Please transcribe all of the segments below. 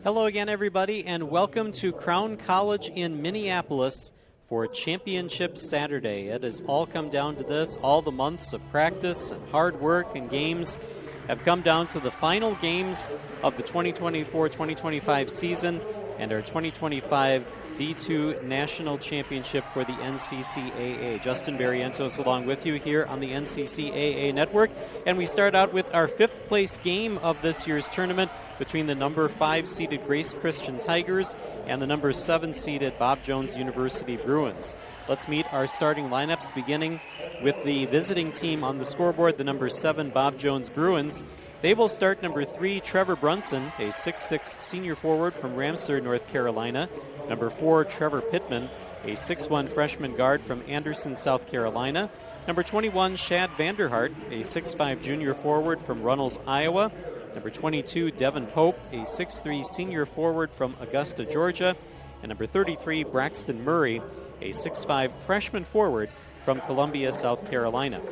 Hello again, everybody, and welcome to Crown College in Minneapolis for Championship Saturday. It has all come down to this. All the months of practice and hard work and games have come down to the final games of the 2024-2025 season and our 2025 D2 National Championship for the NCCAA. Justin Barrientos along with you here on the NCCAA Network. And we start out with our fifth place game of this year's tournament between the number 5 seeded Grace Christian Tigers and the number 7 seeded Bob Jones University Bruins. Let's meet our starting lineups, beginning with the visiting team on the scoreboard, the number 7 Bob Jones Bruins. They will start number 3 Trevor Brunson, a 6'6" senior forward from Ramseur, North Carolina. Number 4 Trevor Pittman, a 6'1" freshman guard from Anderson, South Carolina. Number 21 Shad Vanderhart, a 6'5" junior forward from Runnels, Iowa. Number 22 Devin Pope, a 6'3" senior forward from Augusta, Georgia. And number 33 Braxton Murray, a 6'5" freshman forward from Columbia, South Carolina.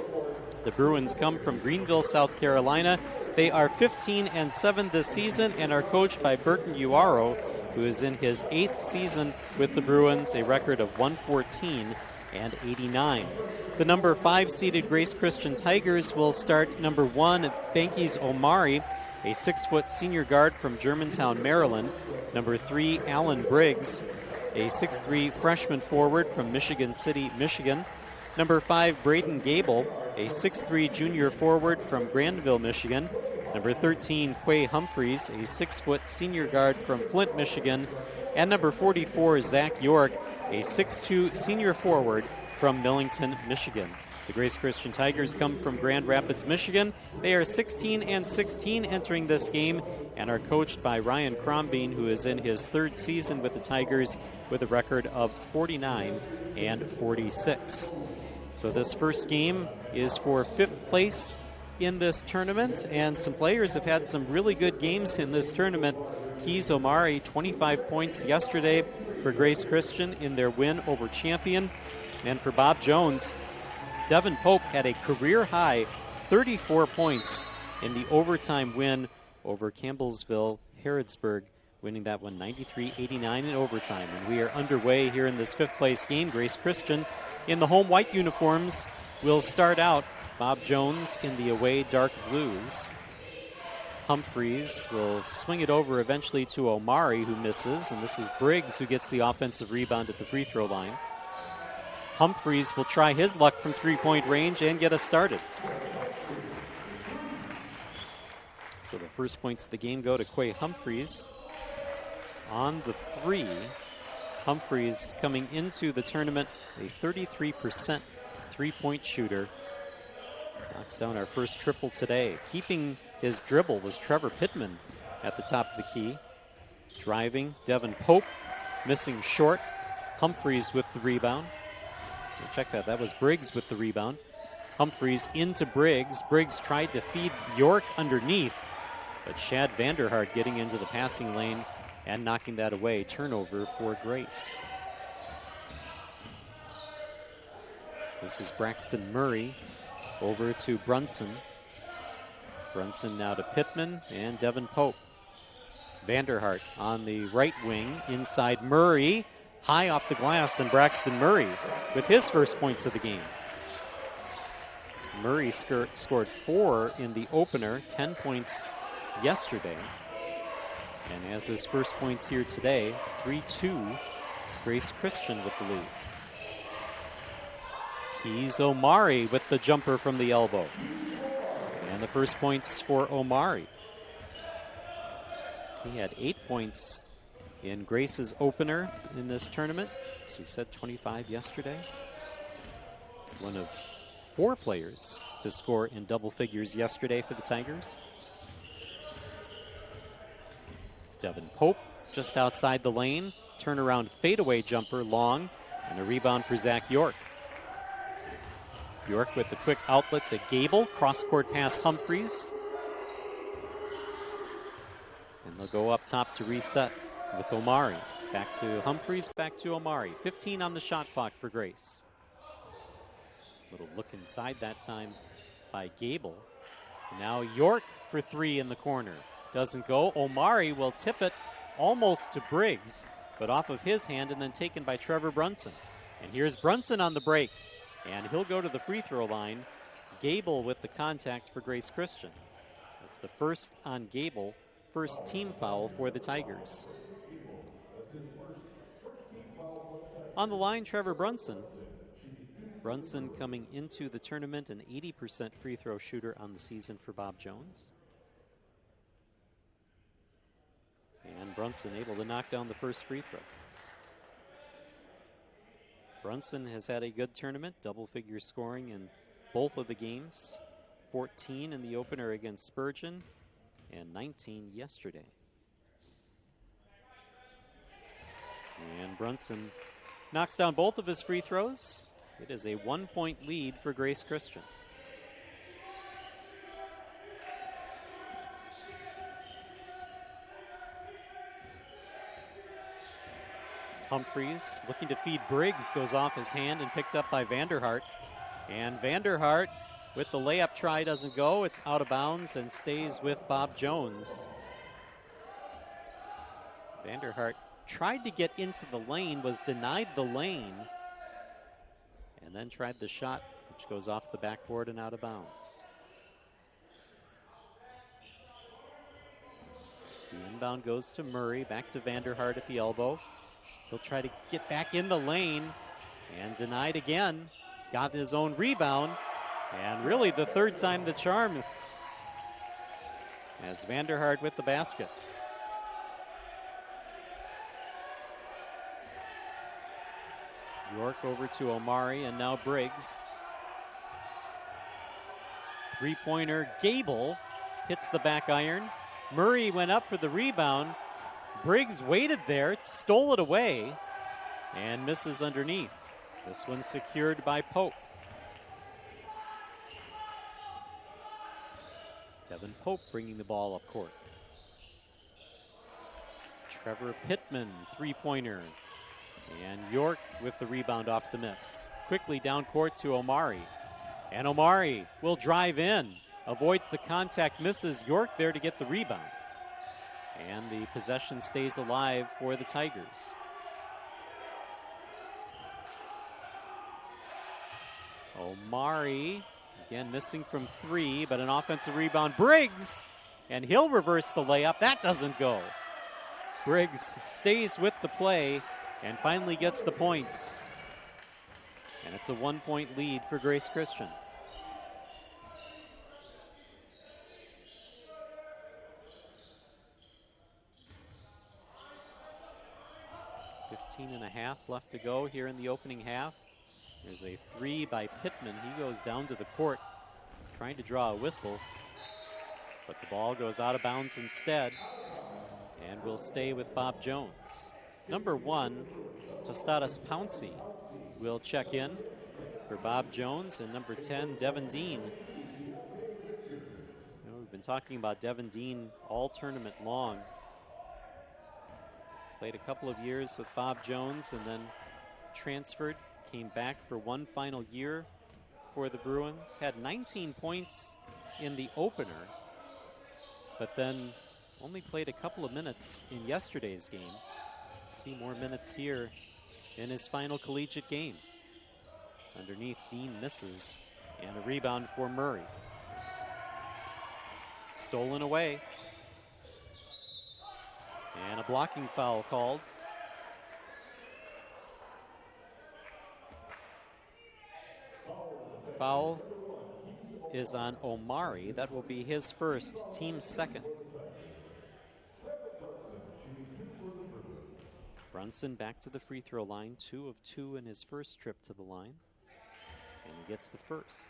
The Bruins come from Greenville, South Carolina. They are 15-7 this season and are coached by Burton Uaro, who is in his 8th season with the Bruins, a record of 114-89. The number 5 seeded Grace Christian Tigers will start number 1 Bankies Omari, a 6' senior guard from Germantown, Maryland. Number 3 Alan Briggs, a 6'3" freshman forward from Michigan City, Michigan. Number 5 Braden Gable, a 6'3" junior forward from Grandville, Michigan. Number 13 Quay Humphreys, a 6' senior guard from Flint, Michigan. And number 44 Zach York, a 6'2" senior forward from Millington, Michigan. The Grace Christian Tigers come from Grand Rapids, Michigan. They are 16-16 entering this game and are coached by Ryan Crombeen, who is in his 3rd season with the Tigers with a record of 49-46. So this first game is for 5th place in this tournament, and some players have had some really good games in this tournament. Keys Omari, 25 points yesterday for Grace Christian in their win over Champion. And for Bob Jones, Devin Pope had a career-high 34 points in the overtime win over Campbellsville, Harrodsburg, winning that one 93-89 in overtime. And we are underway here in this 5th place game. Grace Christian in the home white uniforms will start out. Bob Jones in the away dark blues. Humphreys will swing it over eventually to Omari, who misses, and this is Briggs who gets the offensive rebound at the free throw line. Humphreys will try his luck from three-point range and get us started. So the first points of the game go to Quay Humphreys on the 3. Humphreys coming into the tournament a 33% three-point shooter. Knocks down our first triple today. Keeping his dribble was Trevor Pittman at the top of the key. Driving, Devin Pope missing short. Humphreys with the rebound. Check that. That was Briggs with the rebound. Humphreys into Briggs. Briggs tried to feed York underneath, but Shad Vanderhart getting into the passing lane and knocking that away. Turnover for Grace. This is Braxton Murray over to Brunson. Brunson now to Pittman and Devin Pope. Vanderhart on the right wing inside Murray. High off the glass, and Braxton Murray with his first points of the game. Murray scored 4 in the opener, 10 points yesterday. And has his first points here today, 3-2, Grace Christian with the lead. Keys Omari with the jumper from the elbow. And the first points for Omari. He had 8 points in Grace's opener in this tournament. So we said 25 yesterday. One of 4 players to score in double figures yesterday for the Tigers. Devin Pope just outside the lane. Turnaround fadeaway jumper long. And a rebound for Zach York. York with the quick outlet to Gable. Cross-court pass Humphreys. And they'll go up top to reset with Omari. Back to Humphreys, back to Omari. 15 on the shot clock for Grace. Little look inside that time by Gable. Now York for 3 in the corner. Doesn't go. Omari will tip it almost to Briggs, but off of his hand and then taken by Trevor Brunson. And here's Brunson on the break, and he'll go to the free throw line. Gable with the contact for Grace Christian. That's the first on Gable, first team foul for the Tigers. On the line, Trevor Brunson. Brunson coming into the tournament an 80% free throw shooter on the season for Bob Jones. And Brunson able to knock down the first free throw. Brunson has had a good tournament, double-figure scoring in both of the games. 14 in the opener against Spurgeon and 19 yesterday. And Brunson knocks down both of his free throws. It is a 1-point lead for Grace Christian. Humphreys looking to feed Briggs, goes off his hand and picked up by Vanderhart. And Vanderhart with the layup try doesn't go. It's out of bounds and stays with Bob Jones. Vanderhart tried to get into the lane, was denied the lane, and then tried the shot, which goes off the backboard and out of bounds. The inbound goes to Murray, back to Vanderhart at the elbow. He'll try to get back in the lane and denied again. Got his own rebound, and really the third time the charm as Vanderhart with the basket. York over to Omari, and now Briggs. Three-pointer, Gable hits the back iron. Murray went up for the rebound. Briggs waited there, stole it away, and misses underneath. This one secured by Pope. Devin Pope bringing the ball up court. Trevor Pittman, three-pointer. And York with the rebound off the miss. Quickly down court to Omari. And Omari will drive in. Avoids the contact, misses York there to get the rebound. And the possession stays alive for the Tigers. Omari, again missing from three, but an offensive rebound. Briggs, and he'll reverse the layup. That doesn't go. Briggs stays with the play and finally gets the points. And it's a 1-point lead for Grace Christian. And a half left to go here in the opening half. There's a three by Pittman. He goes down to the court trying to draw a whistle, but the ball goes out of bounds instead and will stay with Bob Jones. Number 1, Tostadas Pouncey will check in for Bob Jones, and number 10, Devin Dean. We've been talking about Devin Dean all tournament long. Played a couple of years with Bob Jones and then transferred, came back for one final year for the Bruins. Had 19 points in the opener, but then only played a couple of minutes in yesterday's game. See more minutes here in his final collegiate game. Underneath, Dean misses, and a rebound for Murray. Stolen away. And a blocking foul called. Foul is on Omari. That will be his first, team's second. Brunson back to the free throw line, 2 of 2 in his first trip to the line. And he gets the first.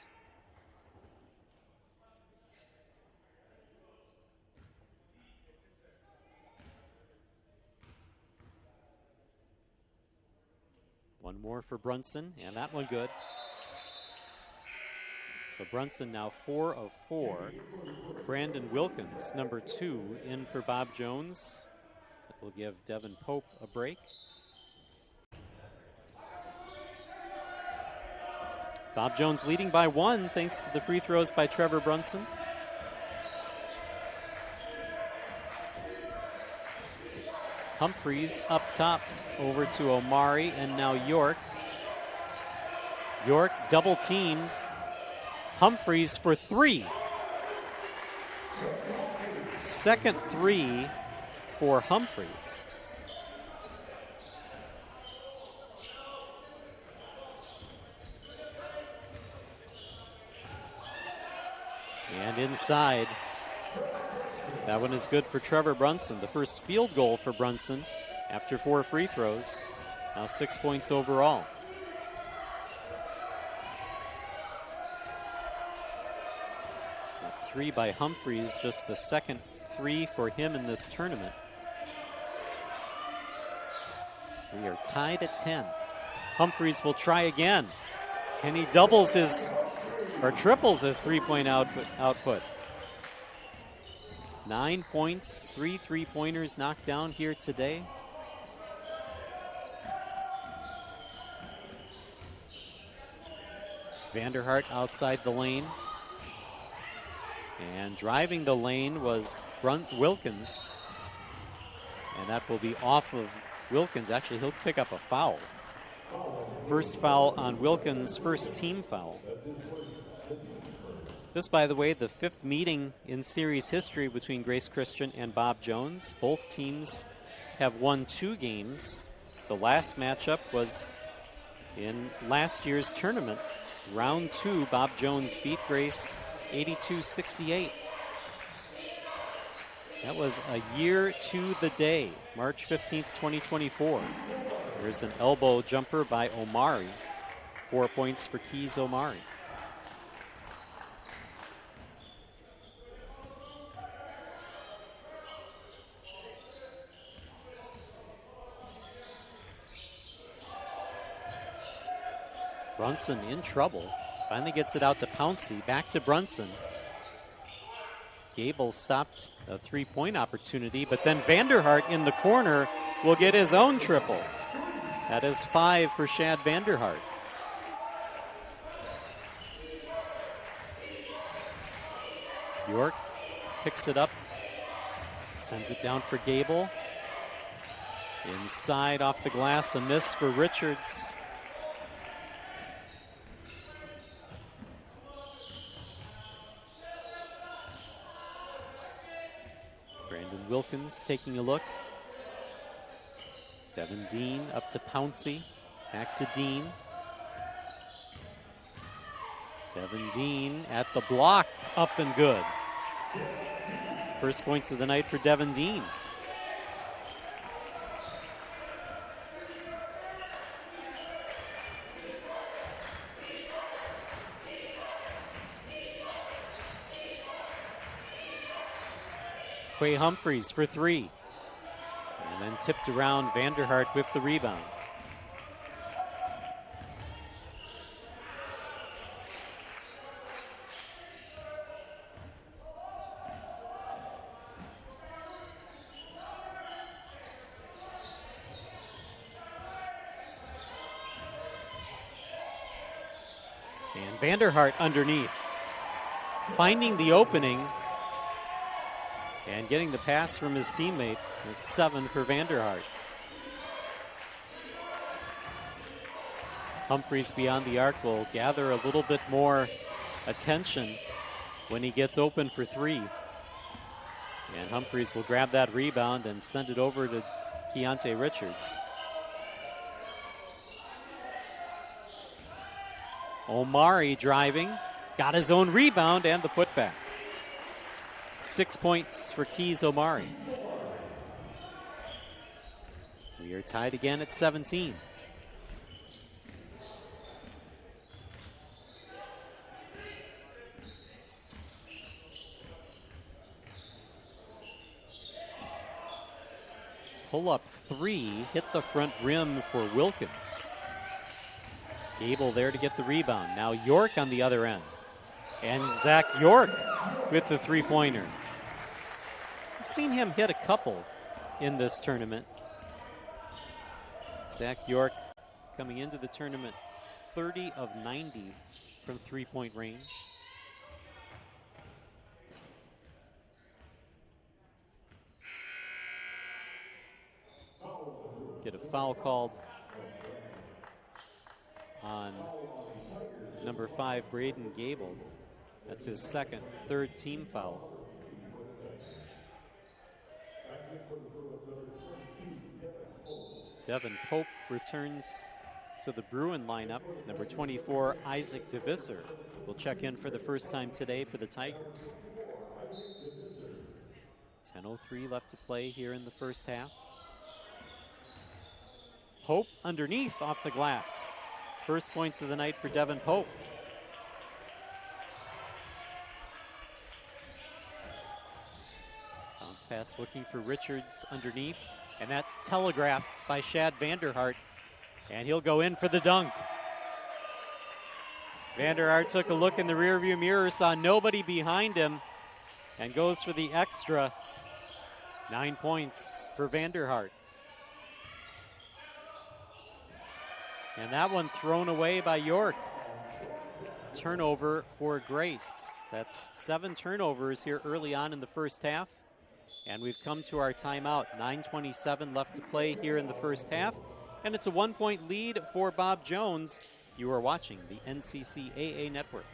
One more for Brunson, and that one good. So Brunson now 4 of 4. Brandon Wilkins, number 2, in for Bob Jones. That will give Devin Pope a break. Bob Jones leading by 1 thanks to the free throws by Trevor Brunson. Humphreys up top over to Omari, and now York. York double teamed. Humphreys for three. Second three for Humphreys. And inside. That one is good for Trevor Brunson. The first field goal for Brunson after 4 free throws. Now 6 points overall. That 3 by Humphreys, just the second 3 for him in this tournament. We are tied at 10. Humphreys will try again. And he doubles his, or triples his 3-point output. 9 points, 3 3-pointers knocked down here today. Vanderhart outside the lane. And driving the lane was Wilkins. And that will be off of Wilkins. Actually, he'll pick up a foul. First foul on Wilkins, first team foul. This, by the way, the 5th meeting in series history between Grace Christian and Bob Jones. Both teams have won 2 games. The last matchup was in last year's tournament. Round 2, Bob Jones beat Grace 82-68. That was a year to the day, March 15th, 2024. There's an elbow jumper by Omari. 4 points for Keys Omari. Brunson in trouble. Finally gets it out to Pouncey. Back to Brunson. Gable stopped a 3-point opportunity, but then Vanderhart in the corner will get his own triple. That is 5 for Shad Vanderhart. York picks it up, sends it down for Gable. Inside off the glass, a miss for Richards. Brandon Wilkins taking a look. Devin Dean up to Pouncey. Back to Dean. Devin Dean at the block. Up and good. First points of the night for Devin Dean. Quay Humphreys for 3. And then tipped around. Vanderhart with the rebound. And Vanderhart underneath. Finding the opening. And getting the pass from his teammate. It's 7 for Vanderhart. Humphreys beyond the arc will gather a little bit more attention when he gets open for 3. And Humphreys will grab that rebound and send it over to Keontae Richards. Omari driving, got his own rebound and the putback. 6 points for Keys Omari. We are tied again at 17. Pull up 3, hit the front rim for Wilkins. Gable there to get the rebound. Now York on the other end. And Zach York with the 3-pointer. I've seen him hit a couple in this tournament. Zach York coming into the tournament 30 of 90 from 3-point range. get a foul called on number 5, Braden Gable. That's his third team foul. Devin Pope returns to the Bruin lineup. Number 24, Isaac DeVisser, will check in for the first time today for the Tigers. 10:03 left to play here in the first half. Pope underneath off the glass. First points of the night for Devin Pope. Bounce pass looking for Richards underneath. And that telegraphed by Shad Vanderhart. And he'll go in for the dunk. Vanderhart took a look in the rearview mirror, saw nobody behind him, and goes for the extra. 9 points for Vanderhart. And that one thrown away by York. Turnover for Grace. That's 7 turnovers here early on in the first half. And we've come to our timeout. 9:27 left to play here in the first half. And it's a 1-point lead for Bob Jones. You are watching the NCCAA Network.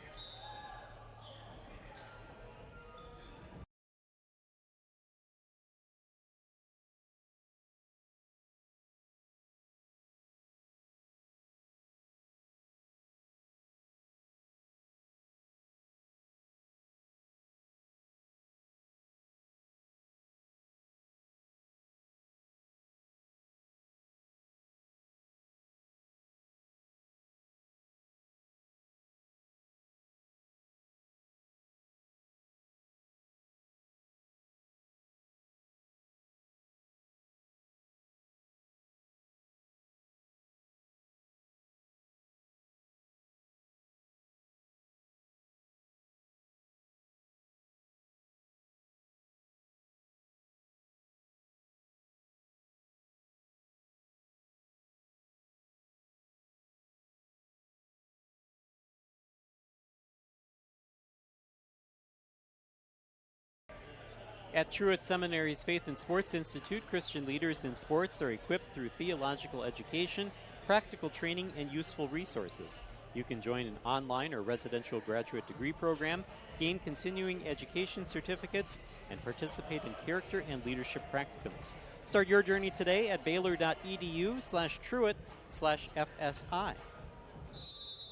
At Truett Seminary's Faith and Sports Institute, Christian leaders in sports are equipped through theological education, practical training, and useful resources. You can join an online or residential graduate degree program, gain continuing education certificates, and participate in character and leadership practicums. Start your journey today at baylor.edu/truett/FSI.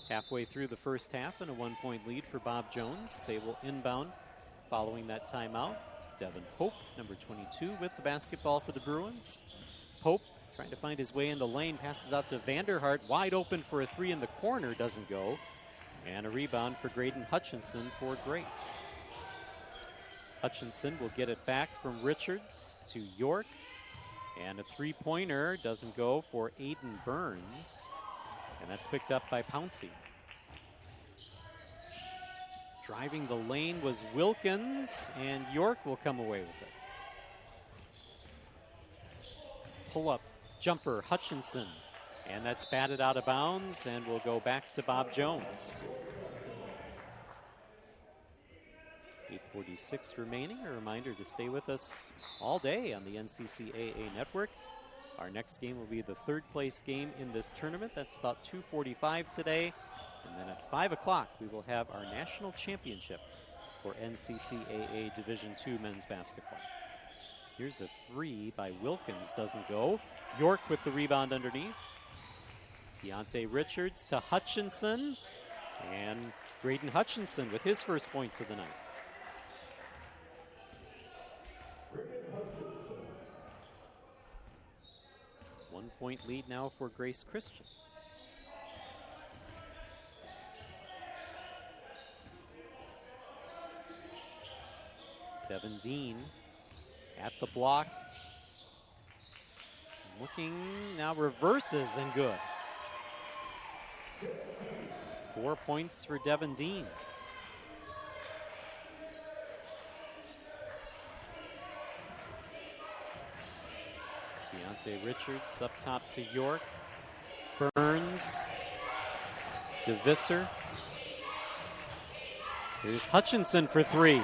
Halfway through the first half and a 1-point lead for Bob Jones. They will inbound following that timeout. Devin Pope, number 22, with the basketball for the Bruins. Pope trying to find his way in the lane, passes out to Vanderhart, wide open for a 3 in the corner, doesn't go. And a rebound for Graydon Hutchinson for Grace. Hutchinson will get it back from Richards to York. And a 3-pointer doesn't go for Aiden Burns. And that's picked up by Pouncey. Driving the lane was Wilkins, and York will come away with it. Pull-up jumper, Hutchinson, and that's batted out of bounds and will go back to Bob Jones. 8:46 remaining. A reminder to stay with us all day on the NCCAA Network. Our next game will be the third-place game in this tournament. That's about 2:45 today. And then at 5 o'clock, we will have our national championship for NCCAA Division II men's basketball. Here's a 3 by Wilkins, doesn't go. York with the rebound underneath. Keontae Richards to Hutchinson. And Graydon Hutchinson with his first points of the night. One-point lead now for Grace Christian. Devin Dean at the block. Looking, now reverses and good. 4 points for Devin Dean. Keontae Richards up top to York. Burns. DeVisser. Here's Hutchinson for 3.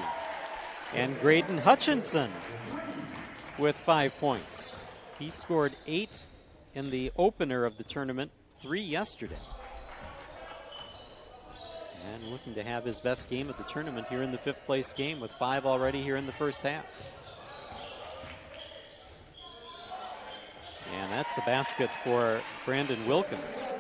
And Graydon Hutchinson with 5 points. He scored 8 in the opener of the tournament, 3 yesterday. And looking to have his best game of the tournament here in the 5th place game with 5 already here in the first half. And that's a basket for Brandon Wilkins.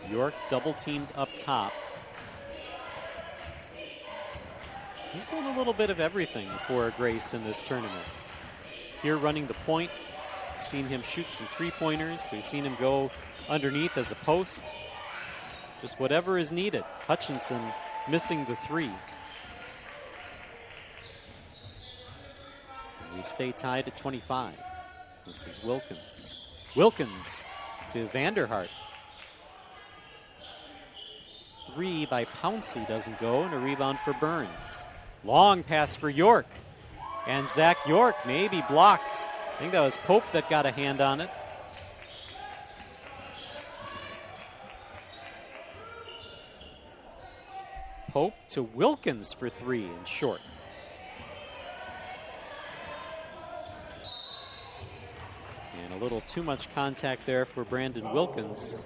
York double teamed up top. He's done a little bit of everything for Grace in this tournament. Here running the point, seen him shoot some 3-pointers. We've seen him go underneath as a post. Just whatever is needed. Hutchinson missing the 3. We stay tied at 25. This is Wilkins. Wilkins to Vanderhart. 3 by Pouncey doesn't go, and a rebound for Burns. Long pass for York. And Zach York may be blocked. I think that was Pope that got a hand on it. Pope to Wilkins for 3 and short. And a little too much contact there for Brandon Wilkins.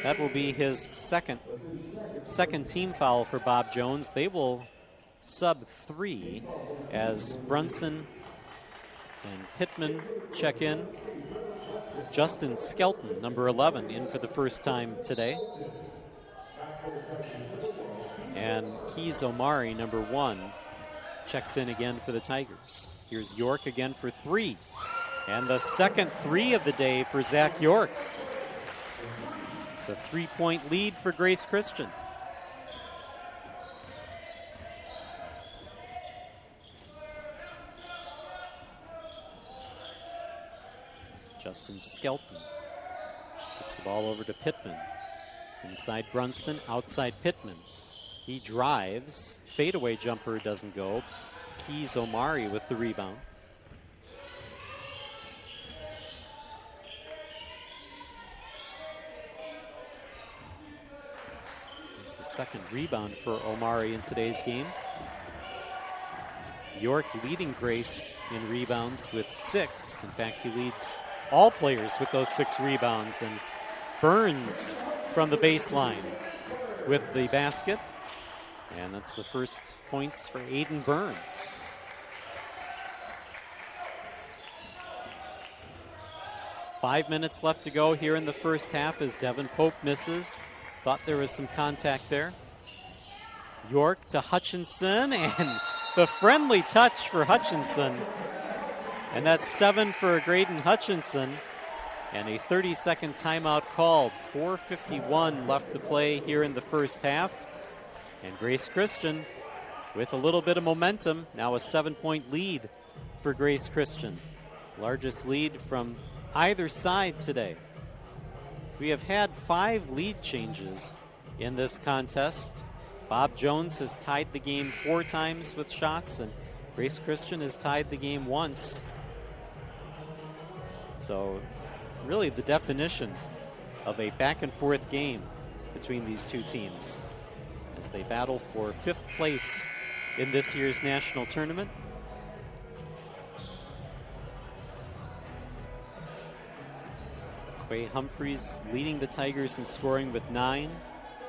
That will be his second team foul for Bob Jones. They will sub 3 as Brunson and Pittman check in. Justin Skelton, number 11, in for the first time today. And Keys Omari, number 1, checks in again for the Tigers. Here's York again for 3. And the second 3 of the day for Zach York. It's a 3-point lead for Grace Christian. Justin Skelton gets the ball over to Pittman. Inside Brunson, outside Pittman. He drives. Fadeaway jumper doesn't go. Keys Omari with the rebound. It's the second rebound for Omari in today's game. York leading Grace in rebounds with 6. In fact, he leads all players with those 6 rebounds. And Burns from the baseline with the basket. And that's the first points for Aiden Burns. Five minutes left to go here in the first half as Devin Pope misses. Thought there was some contact there. York to Hutchinson, and the friendly touch for Hutchinson. And that's 7 for Graydon Hutchinson. And a 30-second timeout called. 4:51 left to play here in the first half. And Grace Christian with a little bit of momentum. Now a 7-point lead for Grace Christian. Largest lead from either side today. We have had 5 lead changes in this contest. Bob Jones has tied the game 4 times with shots, and Grace Christian has tied the game once. So really the definition of a back and forth game between these two teams as they battle for 5th place in this year's national tournament. Quay Humphreys leading the Tigers in scoring with 9.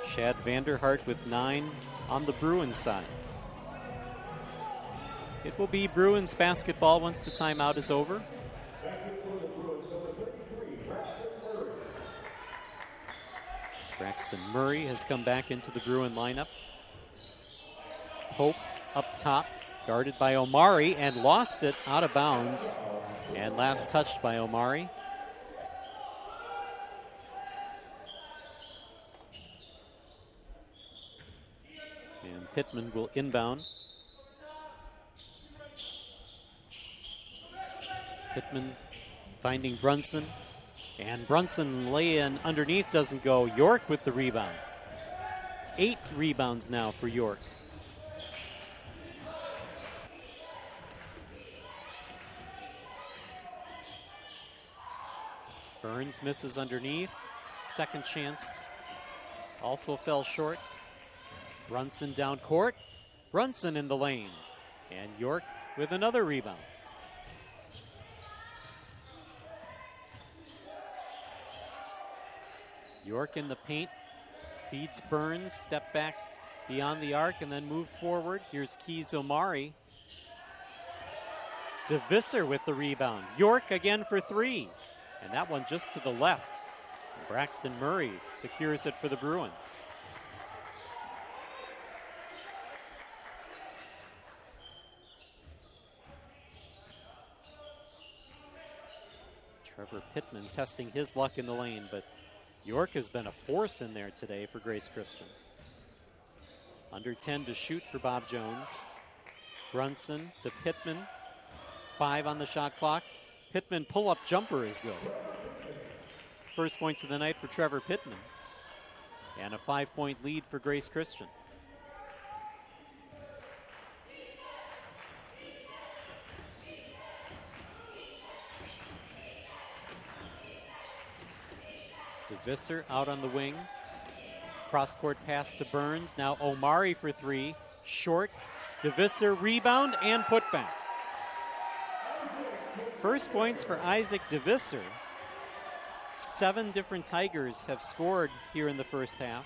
Shad Vanderhart with 9 on the Bruins side. It will be Bruins basketball once the timeout is over. Braxton Murray has come back into the Bruin lineup. Pope up top, guarded by Omari, and lost it out of bounds. And last touched by Omari. And Pittman will inbound. Pittman finding Brunson. And Brunson lay in underneath, doesn't go. York with the rebound. 8 rebounds now for York. Burns misses underneath. Second chance also fell short. Brunson down court. Brunson in the lane. And York with another rebound. York in the paint, feeds Burns, step back beyond the arc and then move forward. Here's Keys Omari. DeVisser with the rebound. York again for three. And that one just to the left. Braxton Murray secures it for the Bruins. Trevor Pittman testing his luck in the lane, but York has been a force in there today for Grace Christian. Under 10 to shoot for Bob Jones. Brunson to Pittman. 5 on the shot clock. Pittman pull-up jumper is good. First points of the night for Trevor Pittman. And a 5-point lead for Grace Christian. DeVisser out on the wing. Cross-court pass to Burns. Now Omari for three. Short. DeVisser rebound and putback. First points for Isaac DeVisser. 7 different Tigers have scored here in the first half.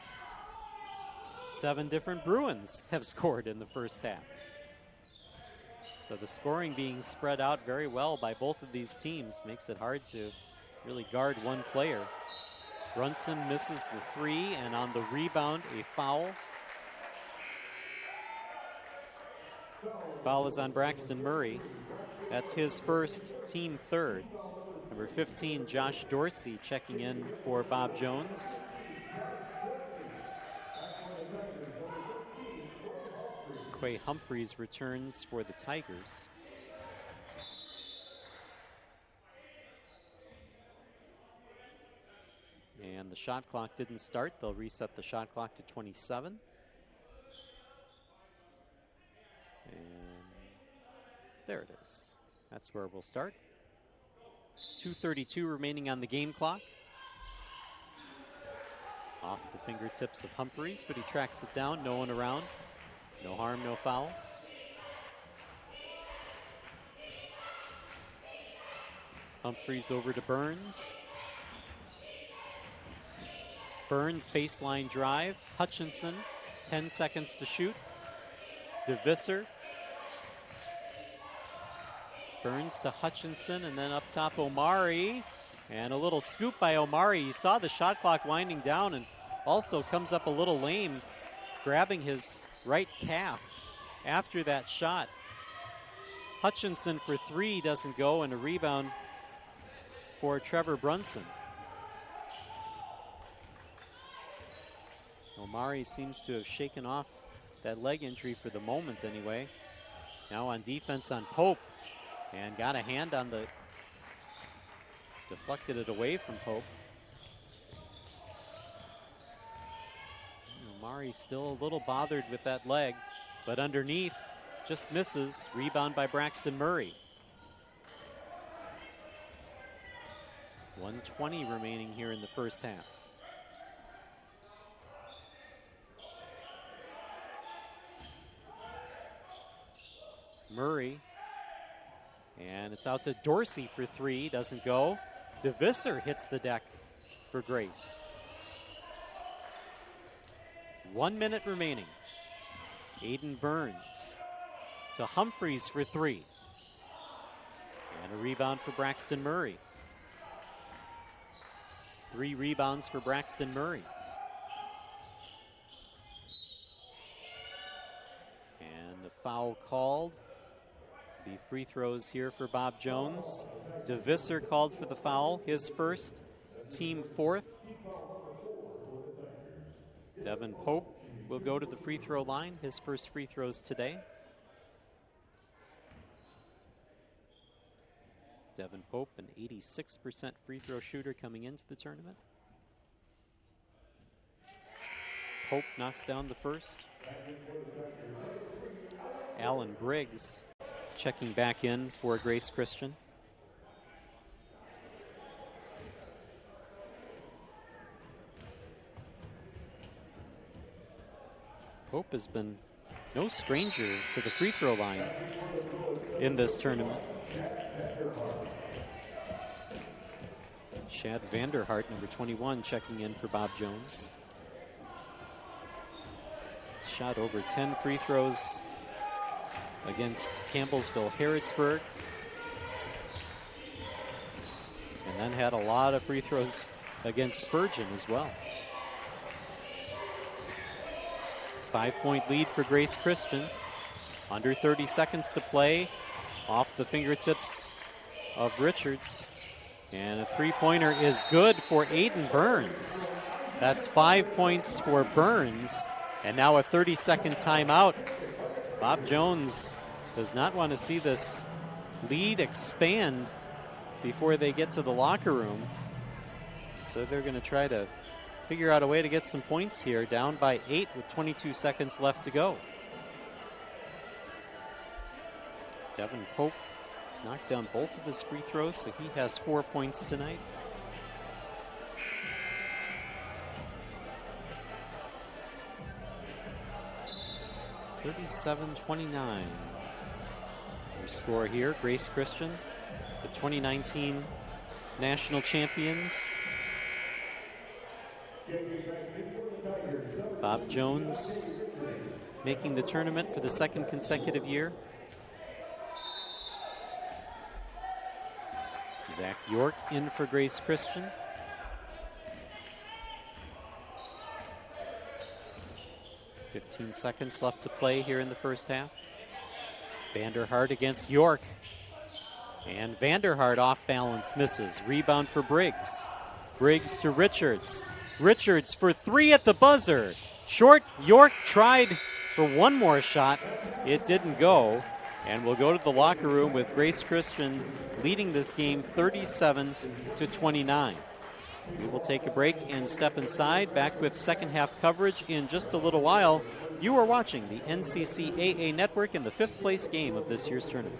7 different Bruins have scored in the first half. So the scoring being spread out very well by both of these teams makes it hard to really guard one player. Brunson misses the three, and on the rebound, a foul. Foul is on Braxton Murray. That's his first, team third. Number 15, Josh Dorsey, checking in for Bob Jones. Quay Humphreys returns for the Tigers. And the shot clock didn't start. They'll reset the shot clock to 27. And there it is. That's where we'll start. 2:32 remaining on the game clock. Off the fingertips of Humphreys, but he tracks it down. No one around. No harm, no foul. Humphreys over to Burns. Burns baseline drive. Hutchinson, 10 seconds to shoot. DeVisser. Burns to Hutchinson, and then up top Omari. And a little scoop by Omari. He saw the shot clock winding down and also comes up a little lame, grabbing his right calf after that shot. Hutchinson for three doesn't go, and a rebound for Trevor Brunson. Omari seems to have shaken off that leg injury for the moment anyway. Now on defense on Pope, and got a hand on the, deflected it away from Pope. Omari still a little bothered with that leg, but underneath just misses. Rebound by Braxton Murray. 1:20 remaining here in the first half. Murray, and it's out to Dorsey for three, doesn't go. DeVisser hits the deck for Grace. 1 minute remaining. Aiden Burns to Humphreys for three. And a rebound for Braxton Murray. It's 3 rebounds for Braxton Murray. And the foul called. Be free throws here for Bob Jones. DeVisser called for the foul, his first, team fourth. Devin Pope will go to the free throw line, his first free throws today. Devin Pope, an 86% free throw shooter coming into the tournament. Pope knocks down the first. Alan Briggs checking back in for Grace Christian. Pope has been no stranger to the free throw line in this tournament. Shad Vanderhart, number 21, checking in for Bob Jones. Shot over 10 free throws against Campbellsville Harrodsburg. And then had a lot of free throws against Spurgeon as well. 5-point lead for Grace Christian. Under 30 seconds to play. Off the fingertips of Richards. And a three-pointer is good for Aiden Burns. That's 5 points for Burns. And now a 30-second timeout. Bob Jones does not want to see this lead expand before they get to the locker room. So they're going to try to figure out a way to get some points here. Down by 8 with 22 seconds left to go. Devin Pope knocked down both of his free throws, so he has 4 points tonight. (37-29). Your score here, Grace Christian, the 2019 national champions. Bob Jones making the tournament for the second consecutive year. Zach York in for Grace Christian. (15 seconds left to play here in the first half. Vanderhart against York. And Vanderhart off balance, misses. Rebound for Briggs. Briggs to Richards. Richards for three at the buzzer. Short. York tried for one more shot. It didn't go. And we'll go to the locker room with Grace Christian leading this game 37-29. We will take a break and step inside. Back with second half coverage in just a little while. You are watching the NCCAA Network in the fifth place game of this year's tournament.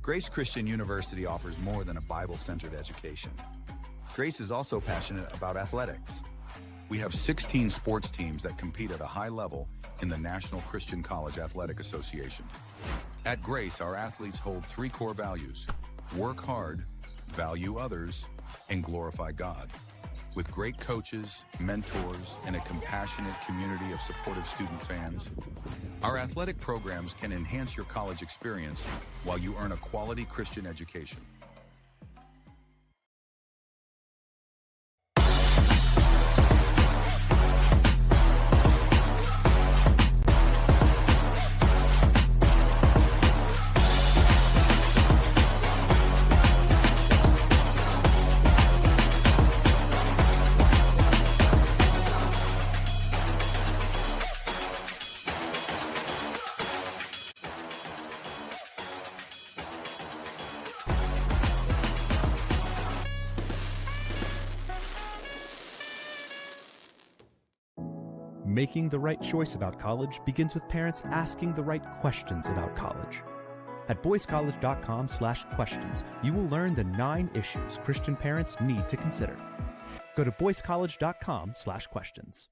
Grace Christian University offers more than a Bible-centered education. Grace is also passionate about athletics. We have 16 sports teams that compete at a high level in the National Christian College Athletic Association. At Grace, our athletes hold 3 core values: work hard, value others, and glorify God. With great coaches, mentors, and a compassionate community of supportive student fans, our athletic programs can enhance your college experience while you earn a quality Christian education. Making the right choice about college begins with parents asking the right questions about college. At boyscollege.com/questions, you will learn the 9 issues Christian parents need to consider. Go to boyscollege.com/questions.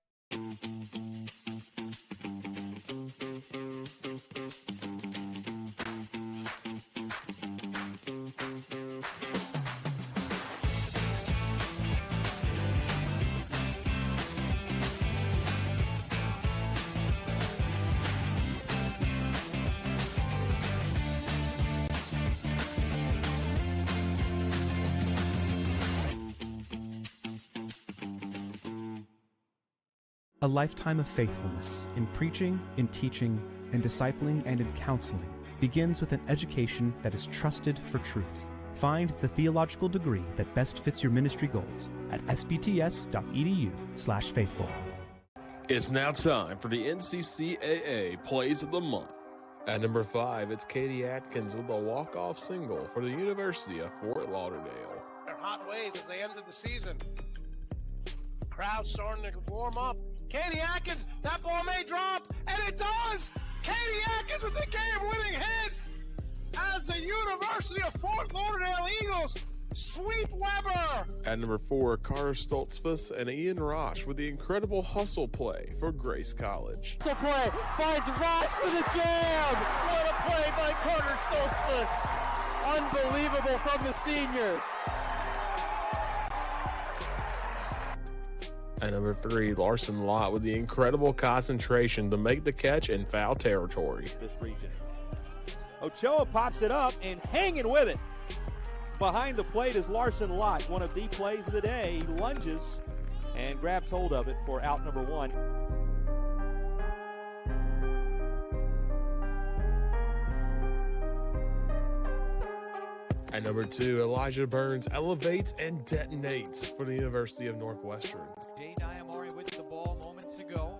A lifetime of faithfulness in preaching, in teaching, in discipling, and in counseling begins with an education that is trusted for truth. Find the theological degree that best fits your ministry goals at sbts.edu/faithful. It's now time for the NCCAA Plays of the Month. At number 5, it's Katie Atkins with a walk-off single for the University of Fort Lauderdale. They're hot waves as they ended the season. Crowd's starting to warm up. Katie Atkins, that ball may drop, and it does! Katie Atkins with the game-winning hit as the University of Fort Lauderdale Eagles sweep Weber. At number 4, Carter Stoltzfus and Ian Rosh with the incredible hustle play for Grace College. Hustle play finds Rosh for the jam! What a play by Carter Stoltzfus! Unbelievable from the senior. At number 3, Larson Lott with the incredible concentration to make the catch in foul territory. This region. Ochoa pops it up and hanging with it. Behind the plate is Larson Lott, one of the plays of the day. He lunges and grabs hold of it for out number 1. At number 2, Elijah Burns elevates and detonates for the University of Northwestern. Jay Diamari with the ball moments ago.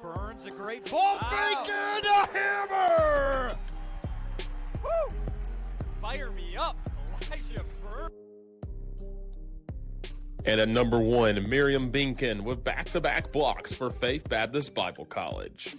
Burns, a great ball fake and a hammer! Woo! Fire me up, Elijah Burns. And at number 1, Miriam Binkin with back-to-back blocks for Faith Baptist Bible College.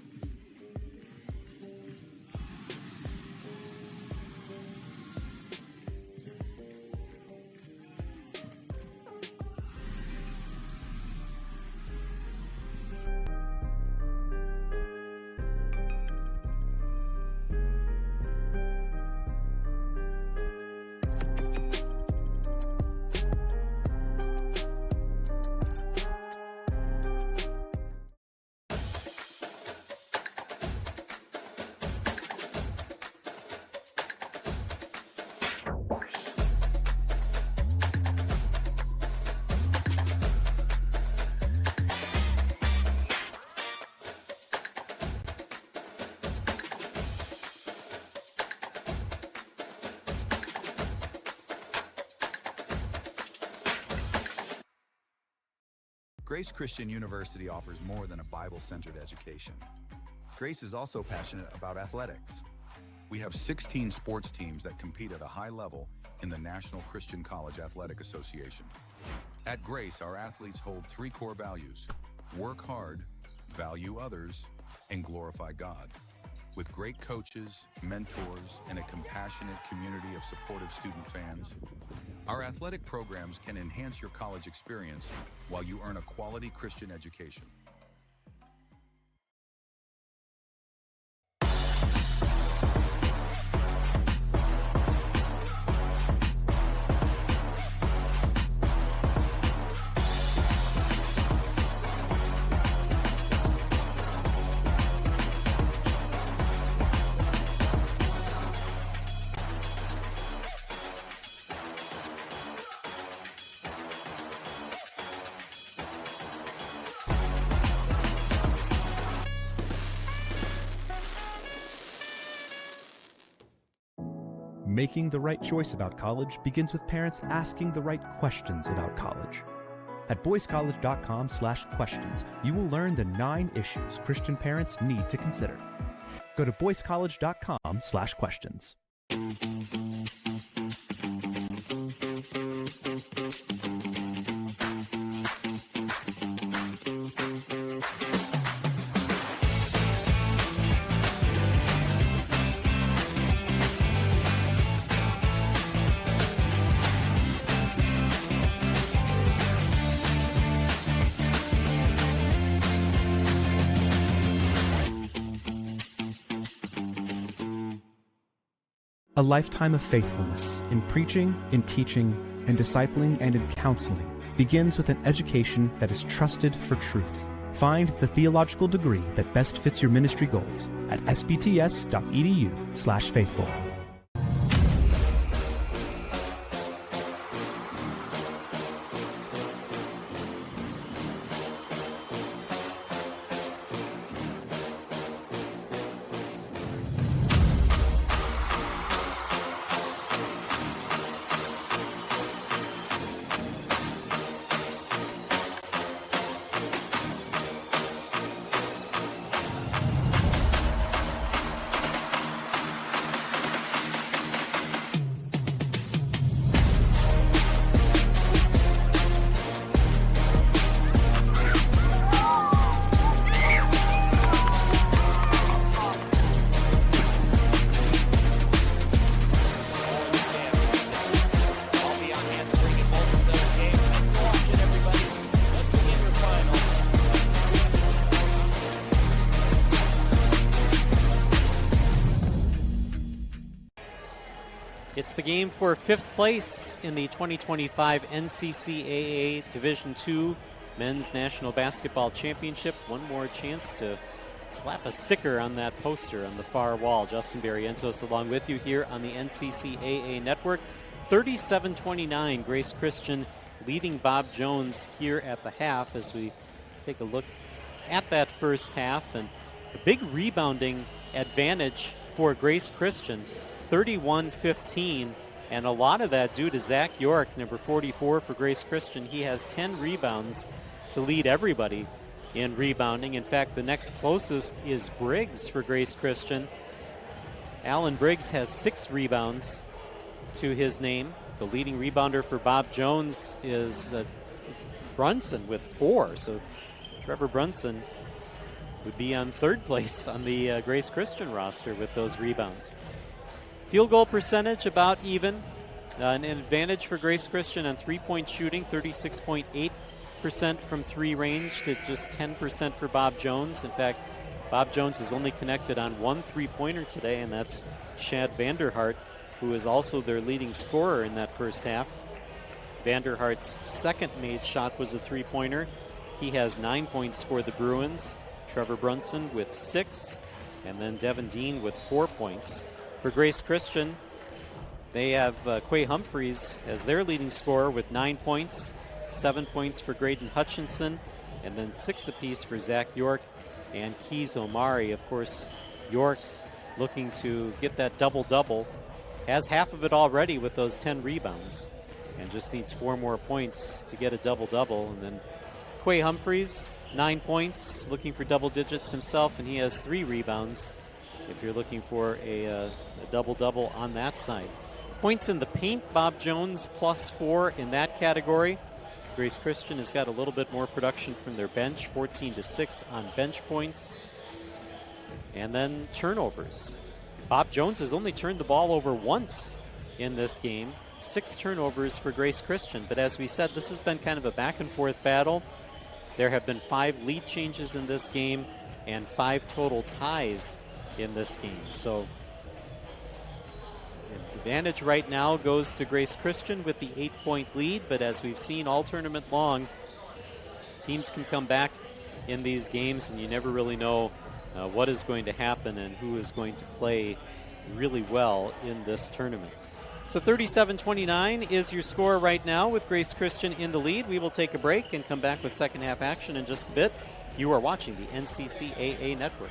Grace Christian University offers more than a Bible-centered education. Grace is also passionate about athletics. We have 16 sports teams that compete at a high level in the National Christian College Athletic Association. At Grace, our athletes hold 3 core values: work hard, value others, and glorify God. With great coaches, mentors, and a compassionate community of supportive student fans, our athletic programs can enhance your college experience while you earn a quality Christian education. Making the right choice about college begins with parents asking the right questions about college. At boyscollege.com/questions, you will learn the 9 issues Christian parents need to consider. Go to boyscollege.com/questions. A lifetime of faithfulness in preaching, in teaching, in discipling, and in counseling begins with an education that is trusted for truth. Find the theological degree that best fits your ministry goals at sbts.edu/faithful. It's the game for 5th place in the 2025 NCCAA Division II Men's National Basketball Championship. One more chance to slap a sticker on that poster on the far wall. Justin Barrientos along with you here on the NCCAA Network. 37-29, Grace Christian leading Bob Jones here at the half as we take a look at that first half. And a big rebounding advantage for Grace Christian. 31-15, and a lot of that due to Zach York, number 44 for Grace Christian. He has 10 rebounds to lead everybody in rebounding. In fact, the next closest is Briggs for Grace Christian. Alan Briggs has 6 rebounds to his name. The leading rebounder for Bob Jones is Brunson with 4. So Trevor Brunson would be on 3rd place on the Grace Christian roster with those rebounds. Field goal percentage about even. An advantage for Grace Christian on three-point shooting, 36.8% from three range to just 10% for Bob Jones. In fact, Bob Jones has only connected on one three-pointer today, and that's Shad Vanderhart, who is also their leading scorer in that first half. Vanderhart's second made shot was a three-pointer. He has 9 points for the Bruins. Trevor Brunson with 6, and then Devin Dean with 4 points. For Grace Christian, they have Quay Humphreys as their leading scorer with 9 points, 7 points for Graydon Hutchinson, and then 6 apiece for Zach York and Keys Omari. Of course, York looking to get that double-double, has half of it already with those 10 rebounds, and just needs 4 more points to get a double-double. And then Quay Humphreys, 9 points, looking for double digits himself, and he has 3 rebounds if you're looking for a double-double on that side. Points in the paint, Bob Jones +4 in that category. Grace Christian has got a little bit more production from their bench, 14-6 on bench points. And then turnovers. Bob Jones has only turned the ball over once in this game. 6 turnovers for Grace Christian. But as we said, this has been kind of a back-and-forth battle. There have been 5 lead changes in this game and 5 total ties in this game. So the advantage right now goes to Grace Christian with the 8-point lead, but as we've seen all tournament long, teams can come back in these games, and you never really know what is going to happen and who is going to play really well in this tournament. So 37-29 is your score right now with Grace Christian in the lead. We will take a break and come back with second half action in just a bit. You are watching the NCCAA Network.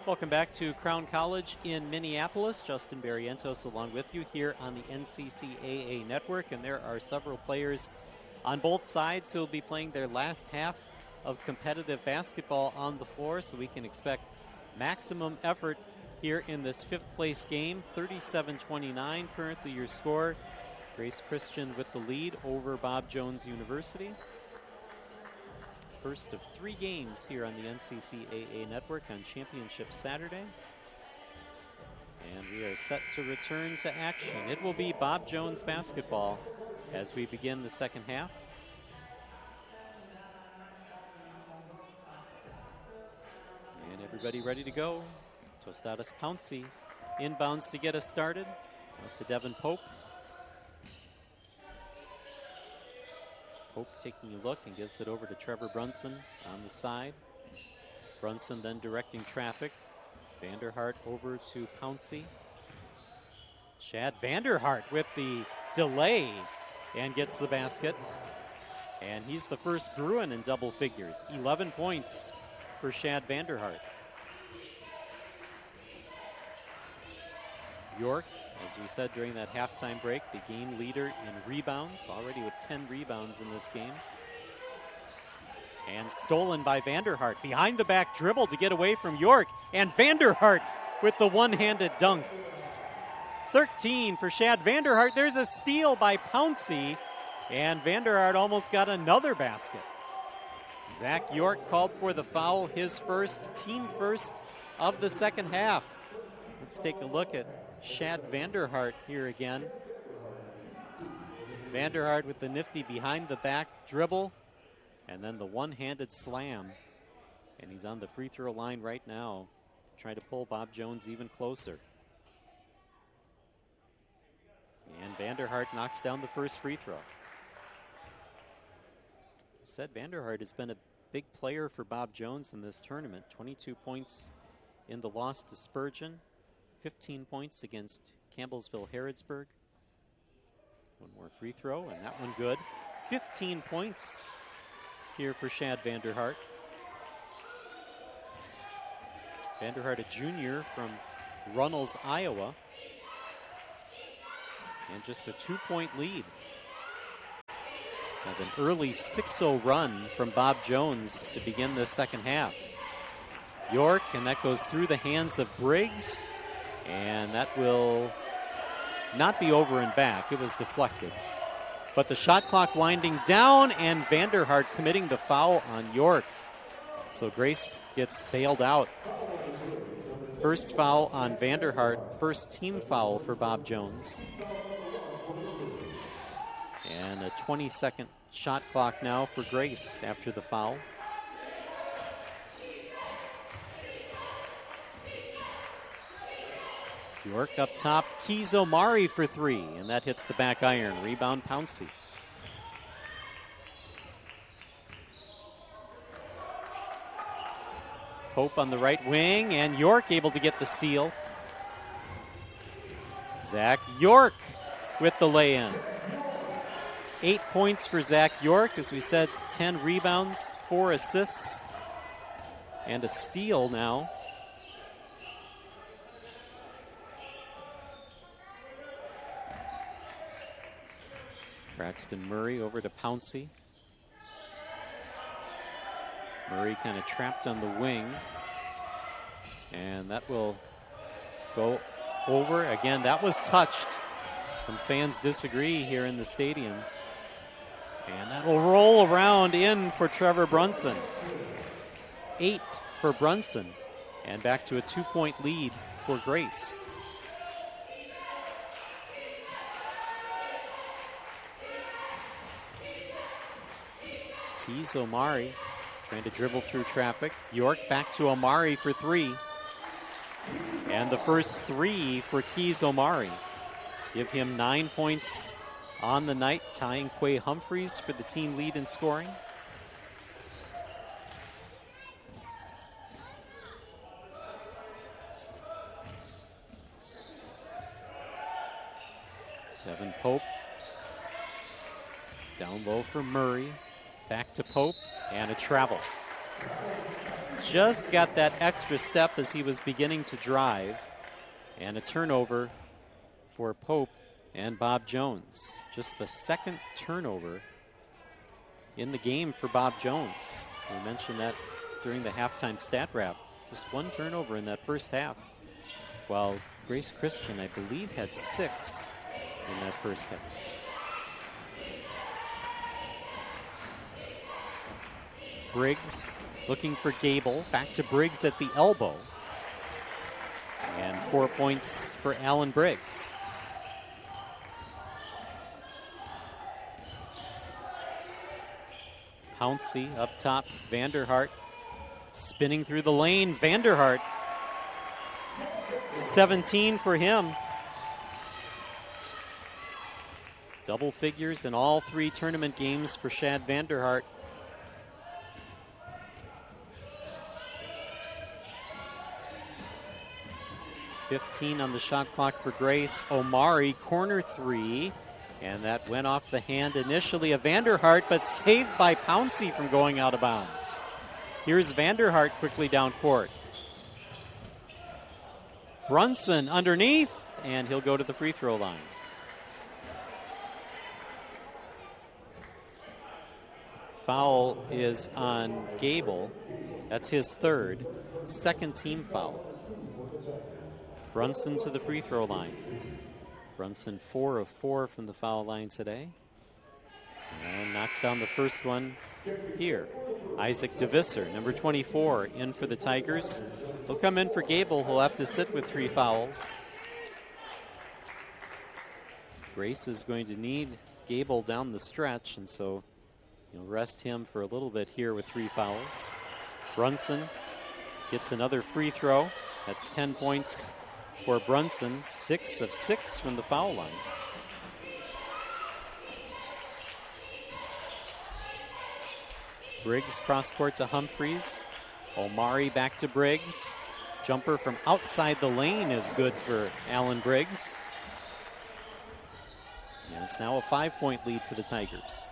Welcome back to Crown College in Minneapolis. Justin Barrientos along with you here on the NCCAA Network, and there are several players on both sides who will be playing their last half of competitive basketball on the floor, so we can expect maximum effort here in this fifth place game. 37-29 currently your score. Grace Christian with the lead over Bob Jones University. First of 3 games here on the NCCAA Network on Championship Saturday. And we are set to return to action. It will be Bob Jones basketball as we begin the second half. And everybody ready to go. Tostadas Pouncey inbounds to get us started. Out to Devin Pope. Pope taking a look and gives it over to Trevor Brunson on the side. Brunson then directing traffic. Vanderhart over to Pouncey. Shad Vanderhart with the delay and gets the basket. And he's the first Bruin in double figures. 11 points for Shad Vanderhart. York, as we said during that halftime break, the game leader in rebounds, already with 10 rebounds in this game. And stolen by Vanderhart. Behind the back dribble to get away from York. And Vanderhart with the one-handed dunk. 13 for Shad Vanderhart. There's a steal by Pouncey. And Vanderhart almost got another basket. Zach York called for the foul, his first, team first of the second half. Let's take a look at Shad Vanderhart here again. Vanderhart with the nifty behind the back dribble and then the one-handed slam. And he's on the free throw line right now, trying to pull Bob Jones even closer. And Vanderhart knocks down the first free throw. Said Vanderhart has been a big player for Bob Jones in this tournament. 22 points in the loss to Spurgeon. 15 points against Campbellsville Harrodsburg. One more free throw, and that one good. 15 points here for Shad Vanderhart. Vanderhart, a junior from Runnels, Iowa. And just a 2-point lead. Have an early 6-0 run from Bob Jones to begin the second half. York, and that goes through the hands of Briggs. And that will not be over and back. It was deflected. But the shot clock winding down, and Vanderhart committing the foul on York. So Grace gets bailed out. First foul on Vanderhart, first team foul for Bob Jones. And a 20-second shot clock now for Grace after the foul. York up top, Keys Omari for 3, and that hits the back iron. Rebound Pouncey. Pope on the right wing, and York able to get the steal. Zach York with the lay-in. 8 points for Zach York, as we said, 10 rebounds, 4 assists, and a steal now. Braxton Murray over to Pouncey. Murray kind of trapped on the wing. And that will go over. Again, that was touched. Some fans disagree here in the stadium. And that will roll around in for Trevor Brunson. 8 for Brunson. And back to a 2-point lead for Grace. Keys Omari trying to dribble through traffic. York back to Omari for 3. And the first 3 for Keys Omari. Give him 9 points on the night, tying Quay Humphreys for the team lead in scoring. Devin Pope. Down low for Murray. Back to Pope, and a travel. just got that extra step as he was beginning to drive. And a turnover for Pope and Bob Jones. Just the second turnover in the game for Bob Jones. We mentioned that during the halftime stat wrap. Just one turnover in that first half. While Grace Christian, I believe, had 6 in that first half. Briggs looking for Gable. Back to Briggs at the elbow. And 4 points for Alan Briggs. Pouncey up top. Vanderhart spinning through the lane. Vanderhart, 17 for him. Double figures in all 3 tournament games for Shad Vanderhart. .15 on the shot clock for Grace. Omari, corner 3. And that went off the hand initially of Vanderhart, but saved by Pouncey from going out of bounds. Here's Vanderhart quickly down court. Brunson underneath, and he'll go to the free throw line. Foul is on Gable. That's his 3rd. 2nd team foul. Brunson to the free throw line. Brunson 4 of 4 from the foul line today. And knocks down the first one here. Isaac DeVisser, number 24, in for the Tigers. He'll come in for Gable. He'll have to sit with 3 fouls. Grace is going to need Gable down the stretch, and so you'll rest him for a little bit here with 3 fouls. Brunson gets another free throw. That's 10 points for Brunson, 6 of 6 from the foul line. Briggs cross court to Humphreys. Omari back to Briggs. Jumper from outside the lane is good for Alan Briggs. And it's now a 5-point lead for the Tigers.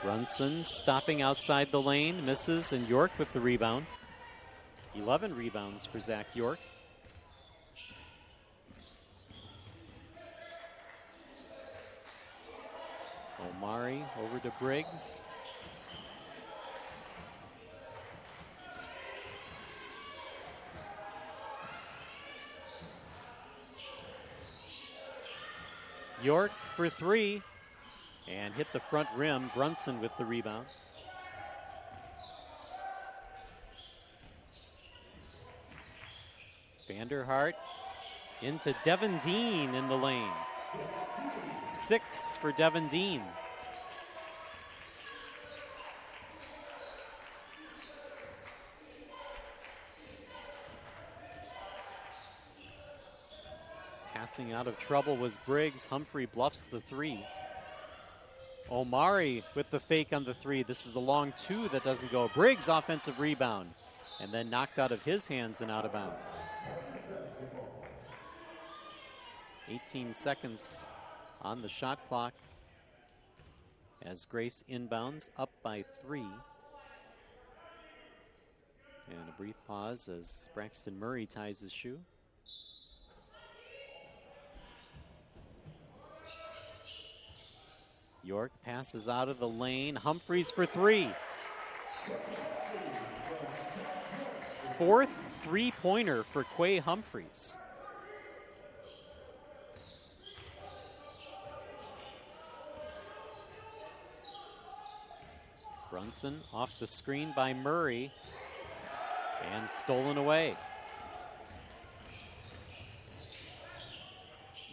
Brunson stopping outside the lane, misses, and York with the rebound. 11 rebounds for Zach York. Omari over to Briggs. York for 3. And hit the front rim. Brunson with the rebound. Vanderhart into Devin Dean in the lane. 6 for Devin Dean. Passing out of trouble was Briggs. Humphrey bluffs the 3. Omari with the fake on the 3. This is a long 2 that doesn't go. Briggs offensive rebound. And then knocked out of his hands and out of bounds. 18 seconds on the shot clock as Grace inbounds up by 3. And a brief pause as Braxton Murray ties his shoe. York passes out of the lane. Humphreys for 3. 4th three-pointer for Quay Humphreys. Brunson off the screen by Murray and stolen away.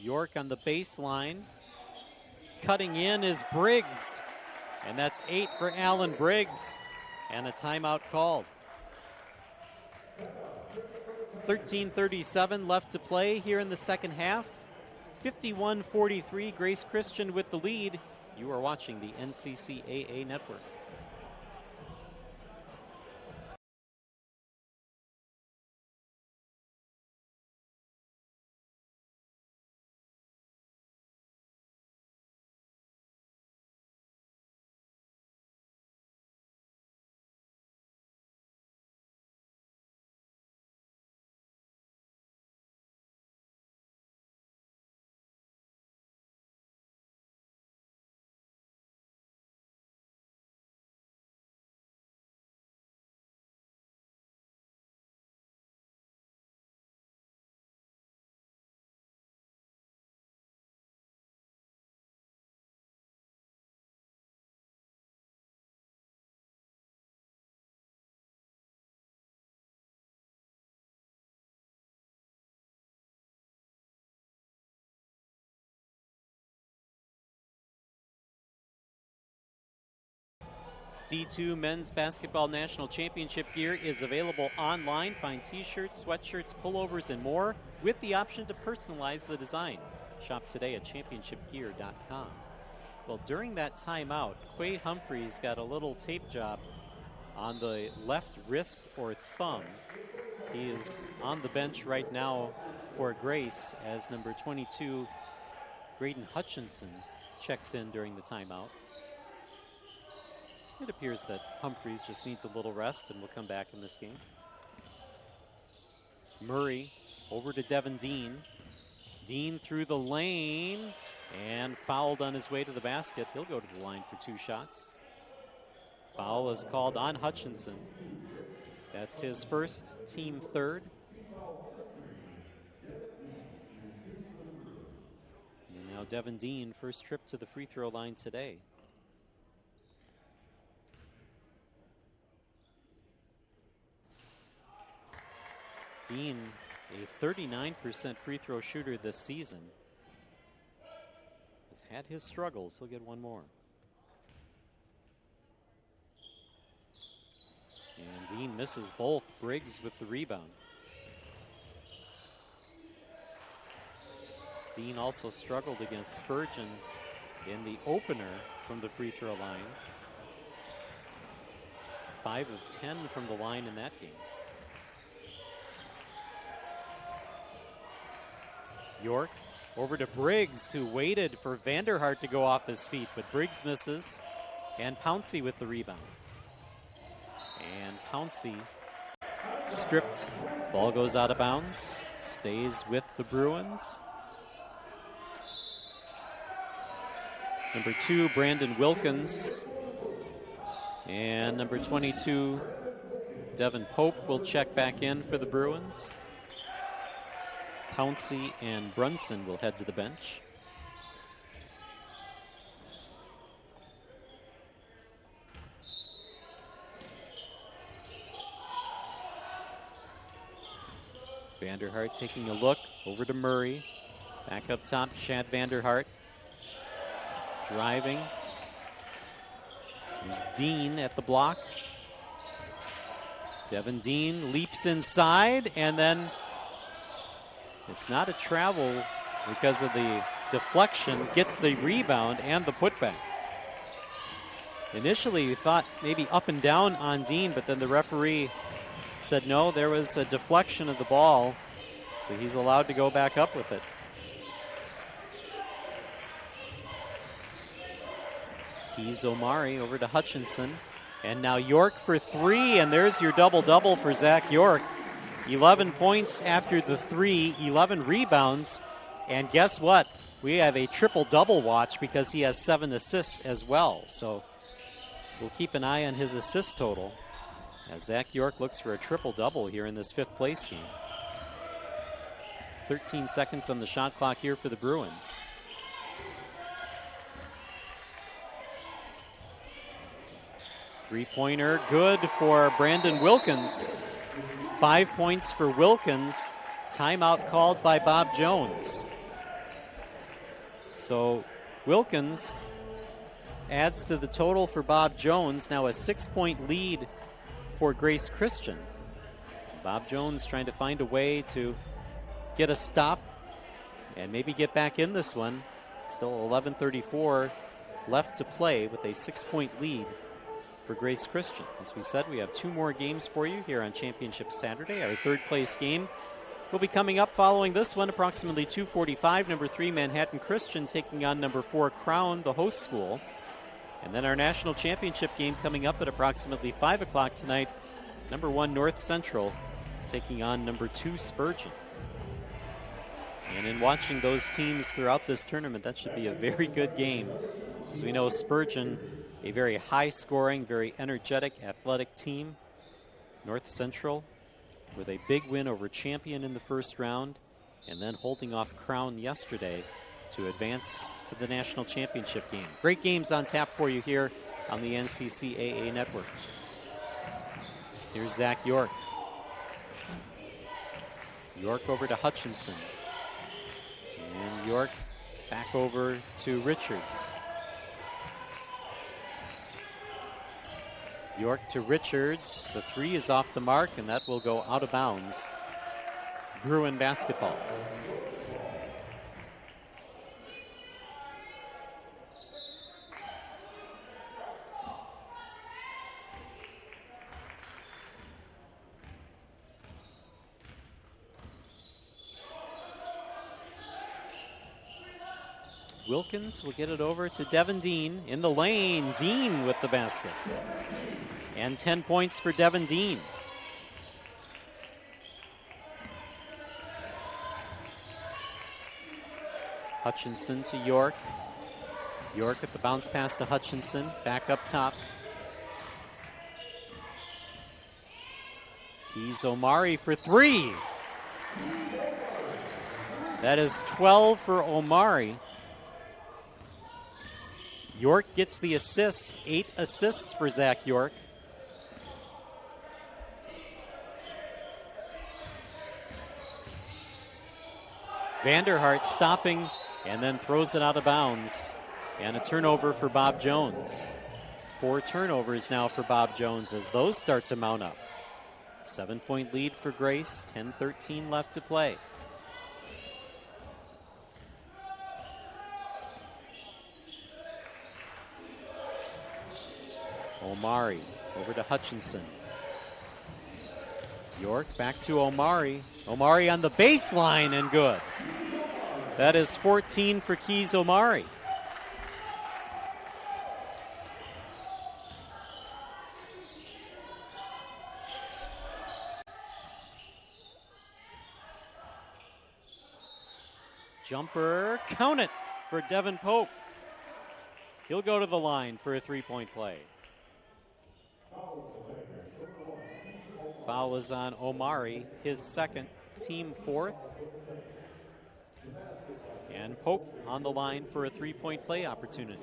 York on the baseline. Cutting in is Briggs, and that's 8 for Alan Briggs, and a timeout called. 13:37 left to play here in the second half. 51-43, Grace Christian with the lead. You are watching the NCCAA Network. D2 Men's Basketball National Championship gear is available online. Find t-shirts, sweatshirts, pullovers, and more with the option to personalize the design. Shop today at championshipgear.com. Well, during that timeout, Quade Humphreys got a little tape job on the left wrist or thumb. He is on the bench right now for Grace as number 22, Graydon Hutchinson, checks in during the timeout. It appears that Humphreys just needs a little rest and will come back in this game. Murray over to Devin Dean. Dean through the lane and fouled on his way to the basket. He'll go to the line for 2 shots. Foul is called on Hutchinson. That's his first, team third. And now Devin Dean, first trip to the free throw line today. Dean, a 39% free throw shooter this season. Has had his struggles. He'll get one more. And Dean misses both. Briggs with the rebound. Dean also struggled against Spurgeon in the opener from the free throw line. 5 of 10 from the line in that game. York over to Briggs, who waited for Vanderhart to go off his feet, but Briggs misses, and Pouncey with the rebound. And Pouncey stripped. Ball goes out of bounds. Stays with the Bruins. Number 2, Brandon Wilkins. And number 22, Devin Pope will check back in for the Bruins. Pouncey and Brunson will head to the bench. Vanderhart taking a look over to Murray. Back up top, Chad Vanderhart. Driving. There's Dean at the block. Devin Dean leaps inside, and then it's not a travel because of the deflection. Gets the rebound and the putback. Initially, we thought maybe up and down on Dean, but then the referee said no, there was a deflection of the ball, so he's allowed to go back up with it. Keys Omari over to Hutchinson. And now York for 3, and there's your double-double for Zach York. 11 points after the 3, 11 rebounds. And guess what? We have a triple-double watch because he has 7 assists as well. So we'll keep an eye on his assist total as Zach York looks for a triple-double here in this 5th place game. 13 seconds on the shot clock here for the Bruins. Three-pointer good for Brandon Wilkins. 5 points for Wilkins. Timeout called by Bob Jones. So Wilkins adds to the total for Bob Jones. Now a 6-point lead for Grace Christian. Bob Jones trying to find a way to get a stop and maybe get back in this one. Still 11:34 left to play with a 6-point lead for Grace Christian. As we said, we have 2 more games for you here on Championship Saturday. Our 3rd place game will be coming up following this one, approximately 2:45. Number 3, Manhattan Christian taking on number 4, Crown, the host school. And then our national championship game coming up at approximately 5 o'clock tonight. Number 1, North Central taking on number 2, Spurgeon. And in watching those teams throughout this tournament, that should be a very good game. As we know, Spurgeon, a very high-scoring, very energetic, athletic team. North Central with a big win over Champion in the first round, and then holding off Crown yesterday to advance to the national championship game. Great games on tap for you here on the NCCAA network. Here's Zach York. York over to Hutchinson. And York back over to Richards. York to Richards. The three is off the mark, and that will go out of bounds. Bruin basketball. Wilkins will get it over to Devin Dean in the lane. Dean with the basket. And 10 points for Devin Dean. Hutchinson to York. York at the bounce pass to Hutchinson. Back up top. Keys Omari for three. That is 12 for Omari. York gets the assist. 8 assists for Zach York. Vanderhart stopping and then throws it out of bounds. And a turnover for Bob Jones. 4 turnovers now for Bob Jones as those start to mount up. 7-point lead for Grace. 10-13 left to play. Omari over to Hutchinson. York back to Omari. Omari on the baseline and good. That is 14 for Keys Omari. Jumper, count it for Devin Pope. He'll go to the line for a three-point play. Foul is on Omari, his second, team fourth. And Pope on the line for a three-point play opportunity.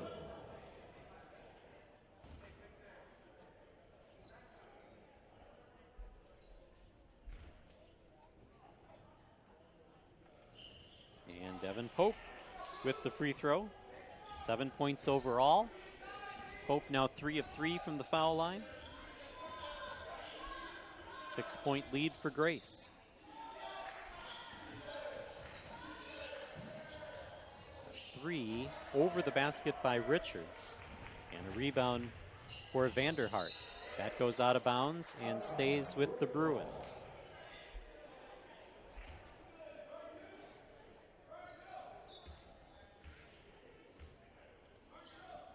And Devin Pope with the free throw. 7 points overall. Pope now 3 of 3 from the foul line. 6-point lead for Grace. Three over the basket by Richards. And a rebound for Vanderhart. That goes out of bounds and stays with the Bruins.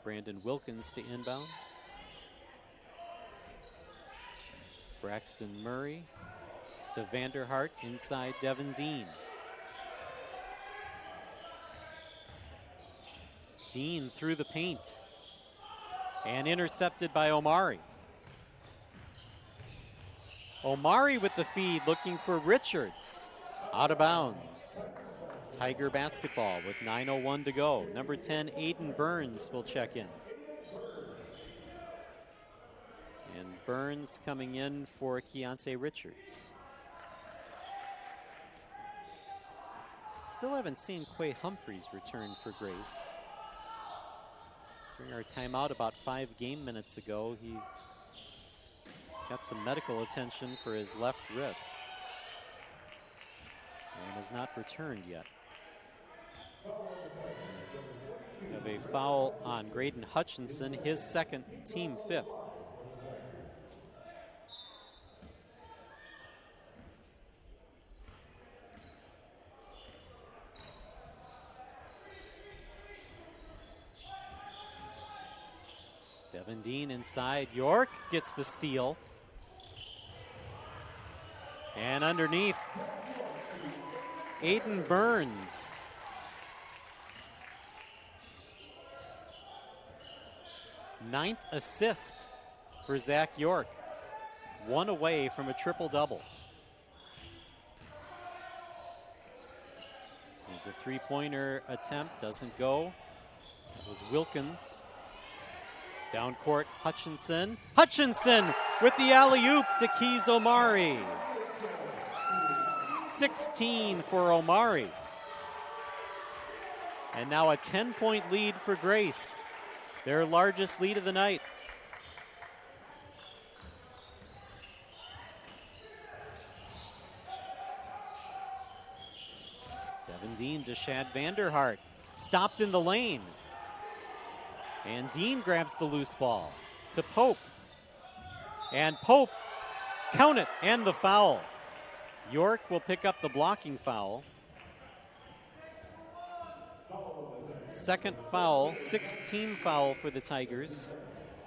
Brandon Wilkins to inbound. Braxton Murray to Vanderhart inside Devin Dean. Dean through the paint and intercepted by Omari. Omari with the feed looking for Richards. Out of bounds. Tiger basketball with 9:01 to go. Number 10, Aiden Burns will check in. And Burns coming in for Keontae Richards. Still haven't seen Quay Humphreys return for Grace. During our timeout about 5 game minutes ago, he got some medical attention for his left wrist and has not returned yet. We have a foul on Graydon Hutchinson, his second, team fifth. Devin Dean inside. York gets the steal. And underneath, Aiden Burns. Ninth assist for Zach York. 1 away from a triple-double. There's a three-pointer attempt, doesn't go. That was Wilkins. Down court, Hutchinson. Hutchinson with the alley-oop to Keys Omari. 16 for Omari. And now a 10-point lead for Grace. Their largest lead of the night. Devin Dean to Shad Vanderhart. Stopped in the lane. And Dean grabs the loose ball to Pope. And Pope, count it, and the foul. York will pick up the blocking foul. Second foul, 16th foul for the Tigers.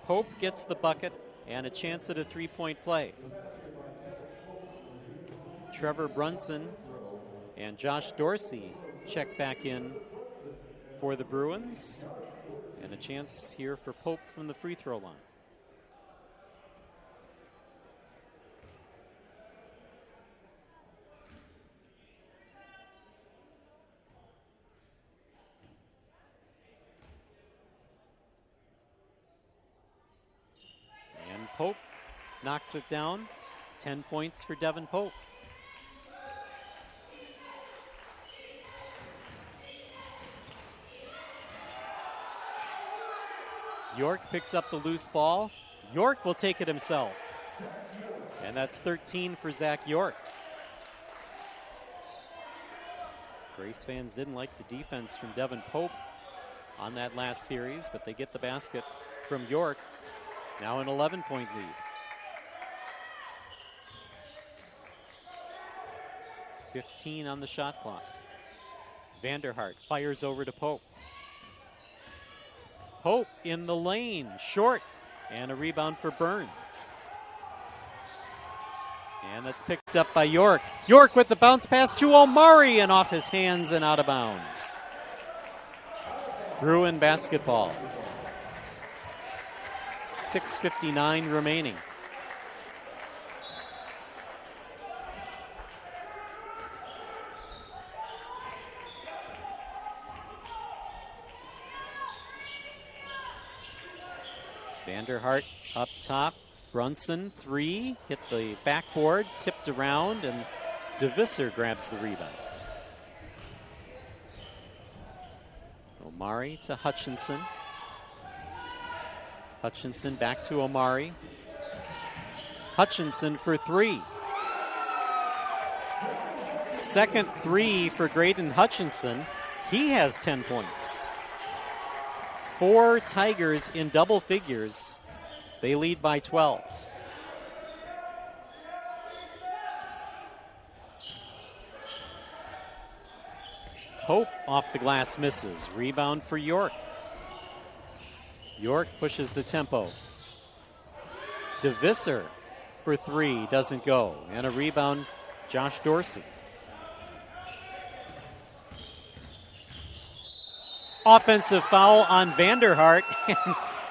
Pope gets the bucket and a chance at a three-point play. Trevor Brunson and Josh Dorsey check back in for the Bruins. And a chance here for Pope from the free throw line. And Pope knocks it down. 10 points for Devin Pope. York picks up the loose ball. York will take it himself. And that's 13 for Zach York. Grace fans didn't like the defense from Devin Pope on that last series, but they get the basket from York. Now an 11-point lead. 15 on the shot clock. Vanderhart fires over to Pope. Pope in the lane, short, and a rebound for Burns. And that's picked up by York. York with the bounce pass to Omari and off his hands and out of bounds. Bruin basketball. 6:59 remaining. Vanderhart up top. Brunson, three, hit the backboard, tipped around, and DeVisser grabs the rebound. Omari to Hutchinson. Hutchinson back to Omari. Hutchinson for three. Second three for Graydon Hutchinson. He has 10 points. 4 Tigers in double figures. They lead by 12. Pope off the glass misses. Rebound for York. York pushes the tempo. DeVisser for three, doesn't go. And a rebound, Josh Dorsey. Offensive foul on Vanderhart.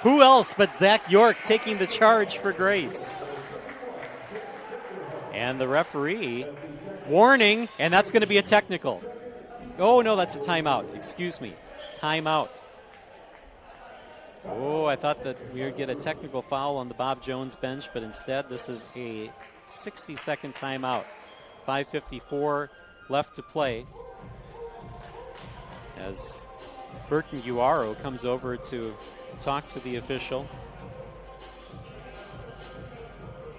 Who else but Zach York taking the charge for Grace? And the referee, warning, and that's going to be a technical. Oh, no, that's a timeout. Excuse me. Timeout. Oh, I thought that we would get a technical foul on the Bob Jones bench, but instead this is a 60-second timeout. 5:54 left to play as Burton Guaro comes over to talk to the official.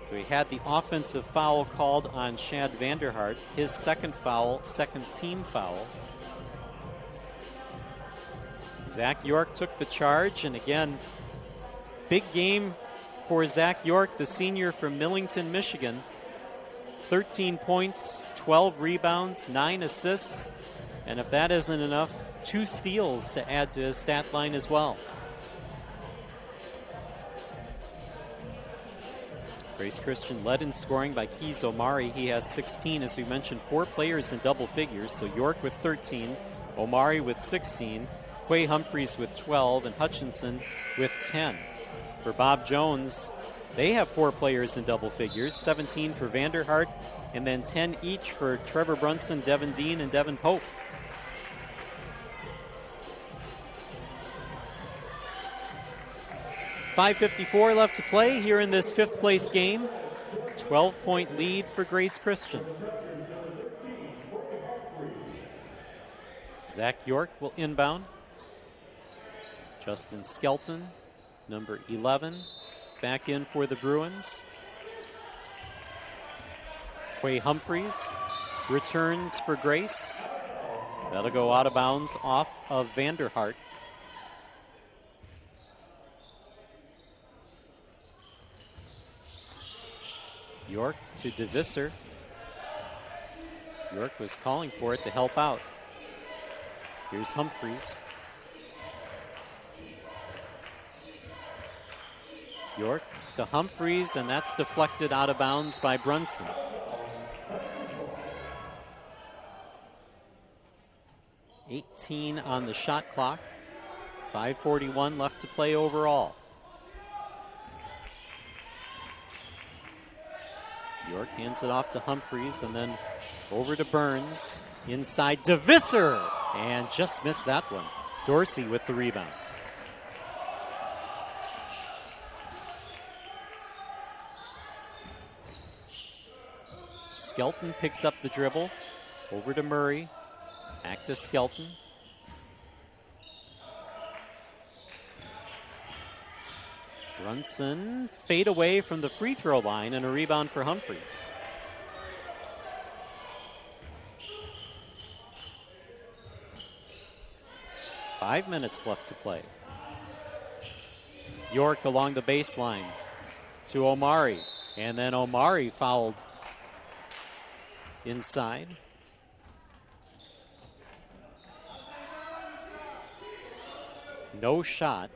So he had the offensive foul called on Shad Vanderhart, his second foul, second team foul. Zach York took the charge, and again, big game for Zach York, the senior from Millington, Michigan. 13 points, 12 rebounds, 9 assists, and if that isn't enough, 2 steals to add to his stat line as well. Grace Christian led in scoring by Keys Omari. He has 16, as we mentioned, 4 players in double figures. So York with 13, Omari with 16, Quay Humphreys with 12, and Hutchinson with 10. For Bob Jones, they have 4 players in double figures, 17 for Vanderhart, and then 10 each for Trevor Brunson, Devin Dean, and Devin Pope. .54 left to play here in this 5th place game. 12-point lead for Grace Christian. Zach York will inbound. Justin Skelton, number 11, back in for the Bruins. Quay Humphreys returns for Grace. That'll go out of bounds off of Vanderhart. York to DeVisser. York was calling for it to help out. Here's Humphreys. York to Humphreys, and that's deflected out of bounds by Brunson. $18 on the shot clock. 5:41 left to play overall. York hands it off to Humphreys and then over to Burns. Inside DeVisser, and just missed that one. Dorsey with the rebound. Skelton picks up the dribble. Over to Murray. Back to Skelton. Brunson fade away from the free throw line and a rebound for Humphreys. Five minutes left to play. York along the baseline to Omari, and then Omari fouled inside. No shot.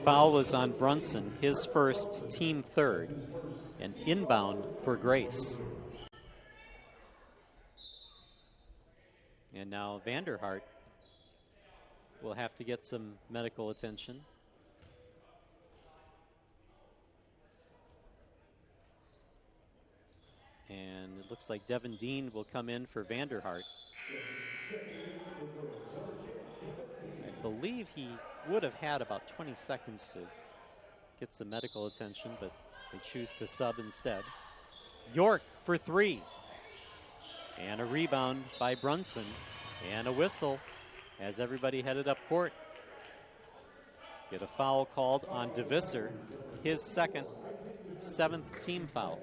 Foul is on Brunson, his first, team third, and inbound for Grace. And now Vanderhart will have to get some medical attention. And it looks like Devin Dean will come in for Vanderhart. I believe he would have had about 20 seconds to get some medical attention, but they choose to sub instead. York for three. And a rebound by Brunson. And a whistle as everybody headed up court. Get a foul called on DeVisser, his second, seventh team foul.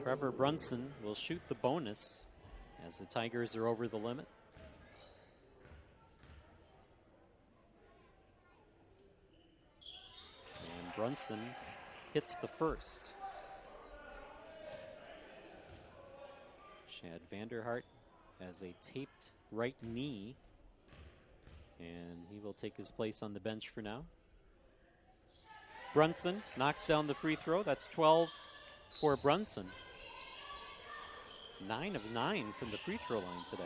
Trevor Brunson will shoot the bonus as the Tigers are over the limit. And Brunson hits the first. Chad Vanderhart has a taped right knee, and he will take his place on the bench for now. Brunson knocks down the free throw. That's 12 for Brunson. 9 of 9 from the free throw line today.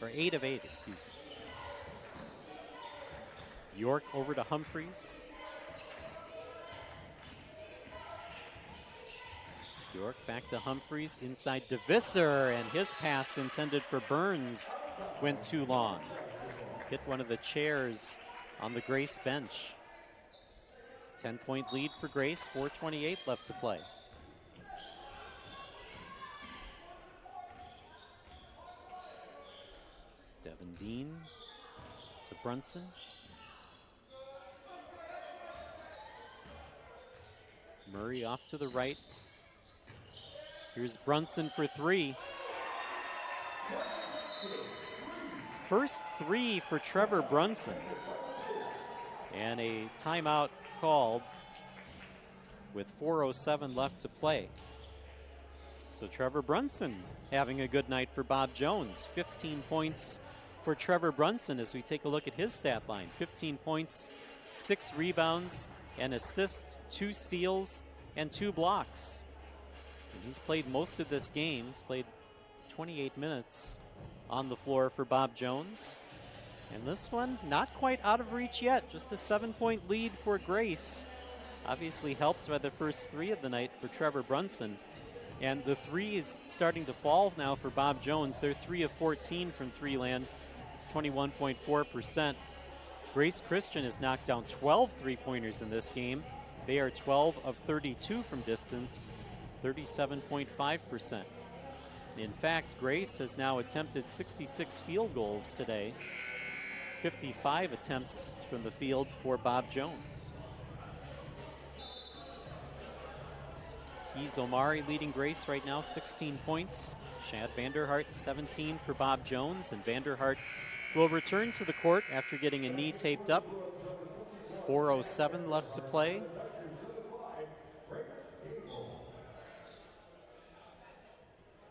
Or 8 of 8, excuse me. York over to Humphreys. York back to Humphreys, inside DeVisser, and his pass intended for Burns went too long. Hit one of the chairs on the Grace bench. 10-point lead for Grace, 4:28 left to play. Devin Dean to Brunson. Murray off to the right. Here's Brunson for three. First three for Trevor Brunson. And a timeout called with 4:07 left to play. So Trevor Brunson having a good night for Bob Jones. 15 points for Trevor Brunson as we take a look at his stat line. 15 points, 6 rebounds, an assist, 2 steals, and 2 blocks. And he's played most of this game. He's played 28 minutes on the floor for Bob Jones. And this one, not quite out of reach yet. Just a 7-point lead for Grace. Obviously helped by the first 3 of the night for Trevor Brunson. And the 3 is starting to fall now for Bob Jones. They're 3 of 14 from 3 land. It's 21.4%. Grace Christian has knocked down 12 3-pointers in this game. They are 12 of 32 from distance, 37.5%. In fact, Grace has now attempted 66 field goals today. 55 attempts from the field for Bob Jones. Keys Omari leading Grace right now, 16 points. Shad Vanderhart, 17 for Bob Jones. And Vanderhart will return to the court after getting a knee taped up. 4:07 left to play.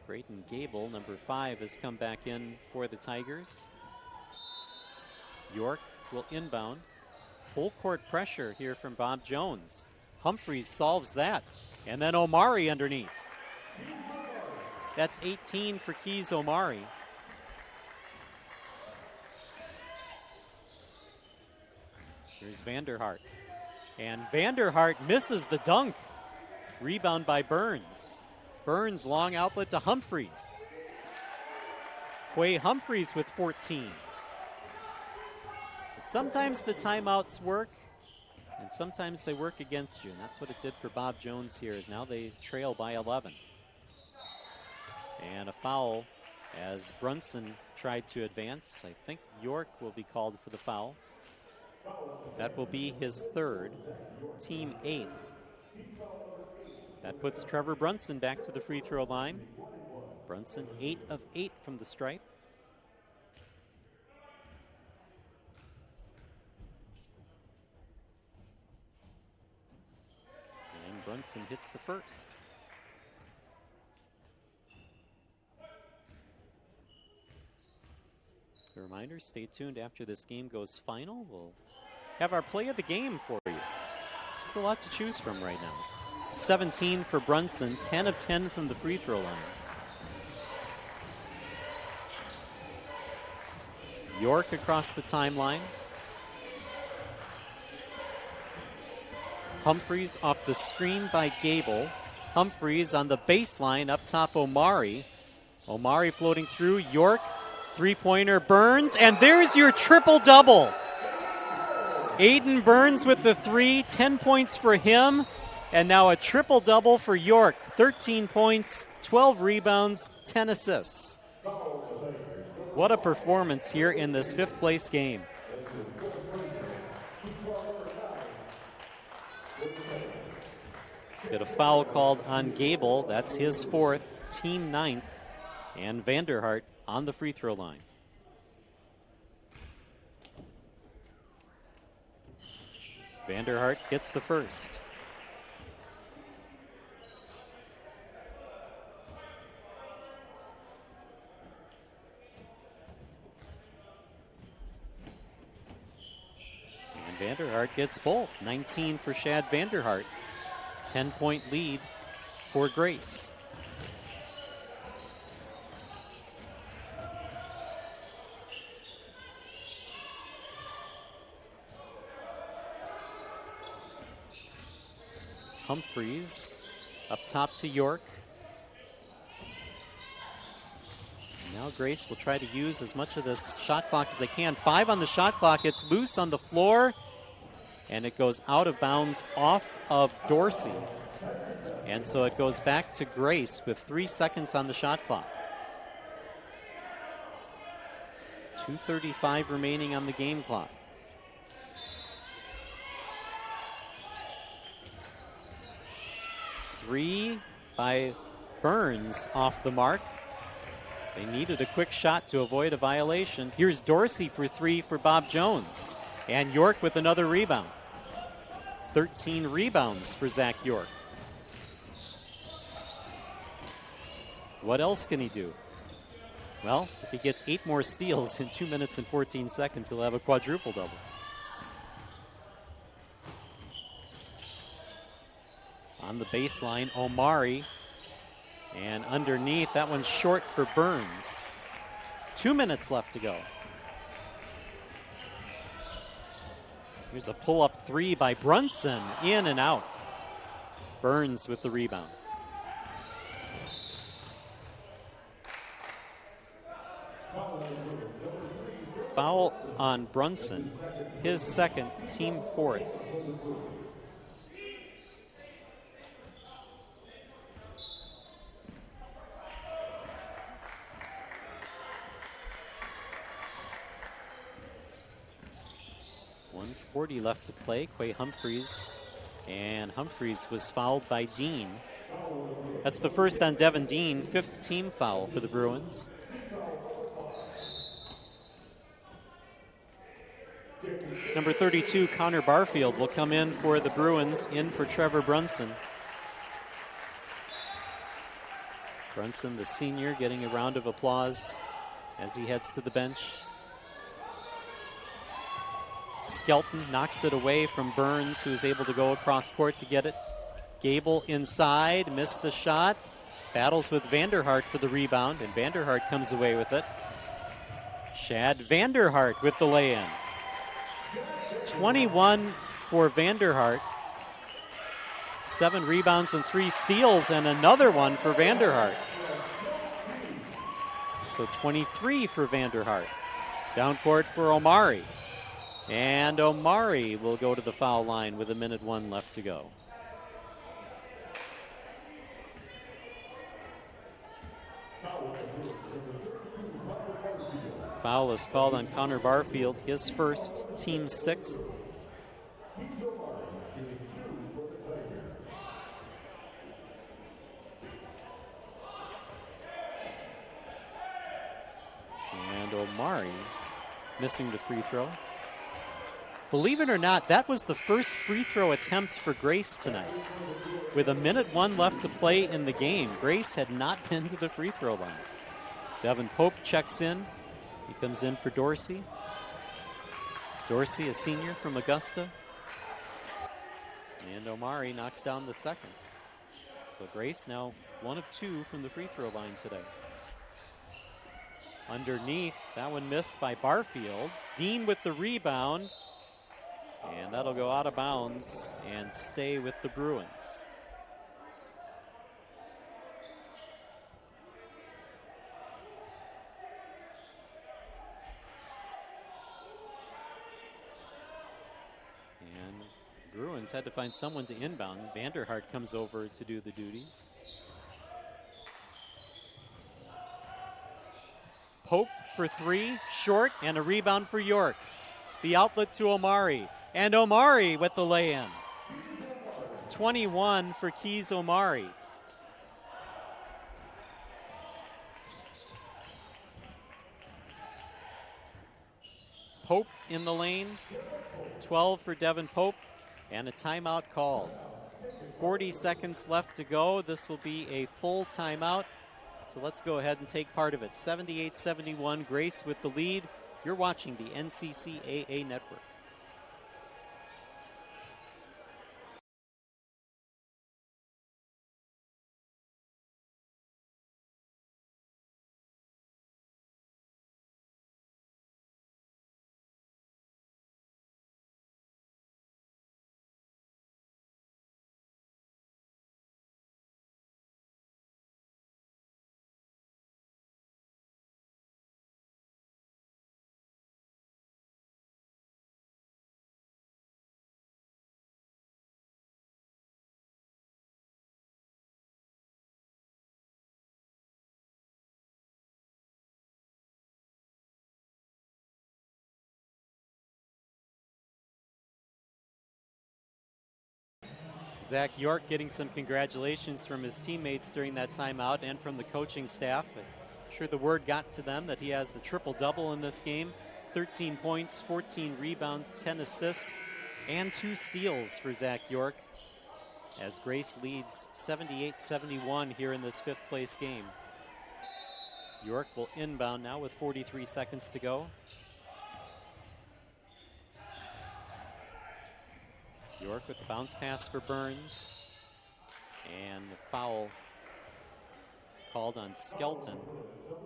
Brayden Gable, number 5, has come back in for the Tigers. York will inbound. Full court pressure here from Bob Jones. Humphreys solves that. And then Omari underneath. That's 18 for Keys Omari. Here's Vanderhart. And Vanderhart misses the dunk. Rebound by Burns. Burns long outlet to Humphreys. Quay Humphreys with 14. So sometimes the timeouts work, and sometimes they work against you. And that's what it did for Bob Jones here, as now they trail by 11. And a foul as Brunson tried to advance. I think York will be called for the foul. That will be his 3rd, team 8th. That puts Trevor Brunson back to the free throw line. Brunson 8 of 8 from the stripe. And Brunson hits the first. A reminder, stay tuned after this game goes final. We'll have our play of the game for you. There's a lot to choose from right now. 17 for Brunson, 10 of 10 from the free throw line. York across the timeline. Humphreys off the screen by Gable. Humphreys on the baseline, up top Omari. Omari floating through, York, three-pointer, Burns, and there's your triple-double. Aiden Burns with the 3, 10 points for him, and now a triple-double for York. 13 points, 12 rebounds, 10 assists. What a performance here in this 5th place game. Get a foul called on Gable. That's his 4th, team 9th, and Vanderhart on the free throw line. Vanderhart gets the first. And Vanderhart gets both. 19 for Shad Vanderhart. 10-point lead for Grace. Humphreys up top to York. Now Grace will try to use as much of this shot clock as they can. 5 on the shot clock. It's loose on the floor, and it goes out of bounds off of Dorsey. And so it goes back to Grace with 3 seconds on the shot clock. 2:35 remaining on the game clock. Three by Burns off the mark. They needed a quick shot to avoid a violation. Here's Dorsey for 3 for Bob Jones. And York with another rebound. 13 rebounds for Zach York. What else can he do? Well, if he gets 8 more steals in 2 minutes and 14 seconds, he'll have a quadruple-double. On the baseline, Omari. And underneath, that one's short for Burns. 2 minutes left to go. Here's a pull-up 3 by Brunson. In and out. Burns with the rebound. Foul on Brunson. His 2nd, team 4th. .140 left to play. Quay Humphreys. And Humphreys was fouled by Dean. That's the first on Devin Dean, 5th team foul for the Bruins. Number 32, Connor Barfield, will come in for the Bruins, in for Trevor Brunson. Brunson, the senior, getting a round of applause as he heads to the bench. Skelton knocks it away from Burns, who is able to go across court to get it. Gable inside, missed the shot. Battles with Vanderhart for the rebound, and Vanderhart comes away with it. Shad Vanderhart with the lay-in. 21 for Vanderhart. 7 rebounds and 3 steals, and another one for Vanderhart. So 23 for Vanderhart. Down court for Omari. And Omari will go to the foul line with 1:01 left to go. Foul is called on Connor Barfield, his first, team 6th. And Omari missing the free throw. Believe it or not, that was the first free throw attempt for Grace tonight. With 1:01 left to play in the game, Grace had not been to the free throw line. Devin Pope checks in. He comes in for Dorsey. Dorsey, a senior from Augusta. And Omari knocks down the second. So Grace now 1 of 2 from the free throw line today. Underneath, that one missed by Barfield. Dean with the rebound. And that'll go out of bounds and stay with the Bruins. And Bruins had to find someone to inbound. Vanderhart comes over to do the duties. Pope for 3, short, and a rebound for York. The outlet to Omari. And Omari with the lay-in. 21 for Keys Omari. Pope in the lane. 12 for Devin Pope. And a timeout called. 40 seconds left to go. This will be a full timeout. So let's go ahead and take part of it. 78-71, Grace with the lead. You're watching the NCCAA Network. Zach York getting some congratulations from his teammates during that timeout and from the coaching staff. I'm sure the word got to them that he has the triple-double in this game. 13 points, 14 rebounds, 10 assists, and 2 steals for Zach York as Grace leads 78-71 here in this 5th place game. York will inbound now with 43 seconds to go. York with the bounce pass for Burns. And the foul called on Skelton.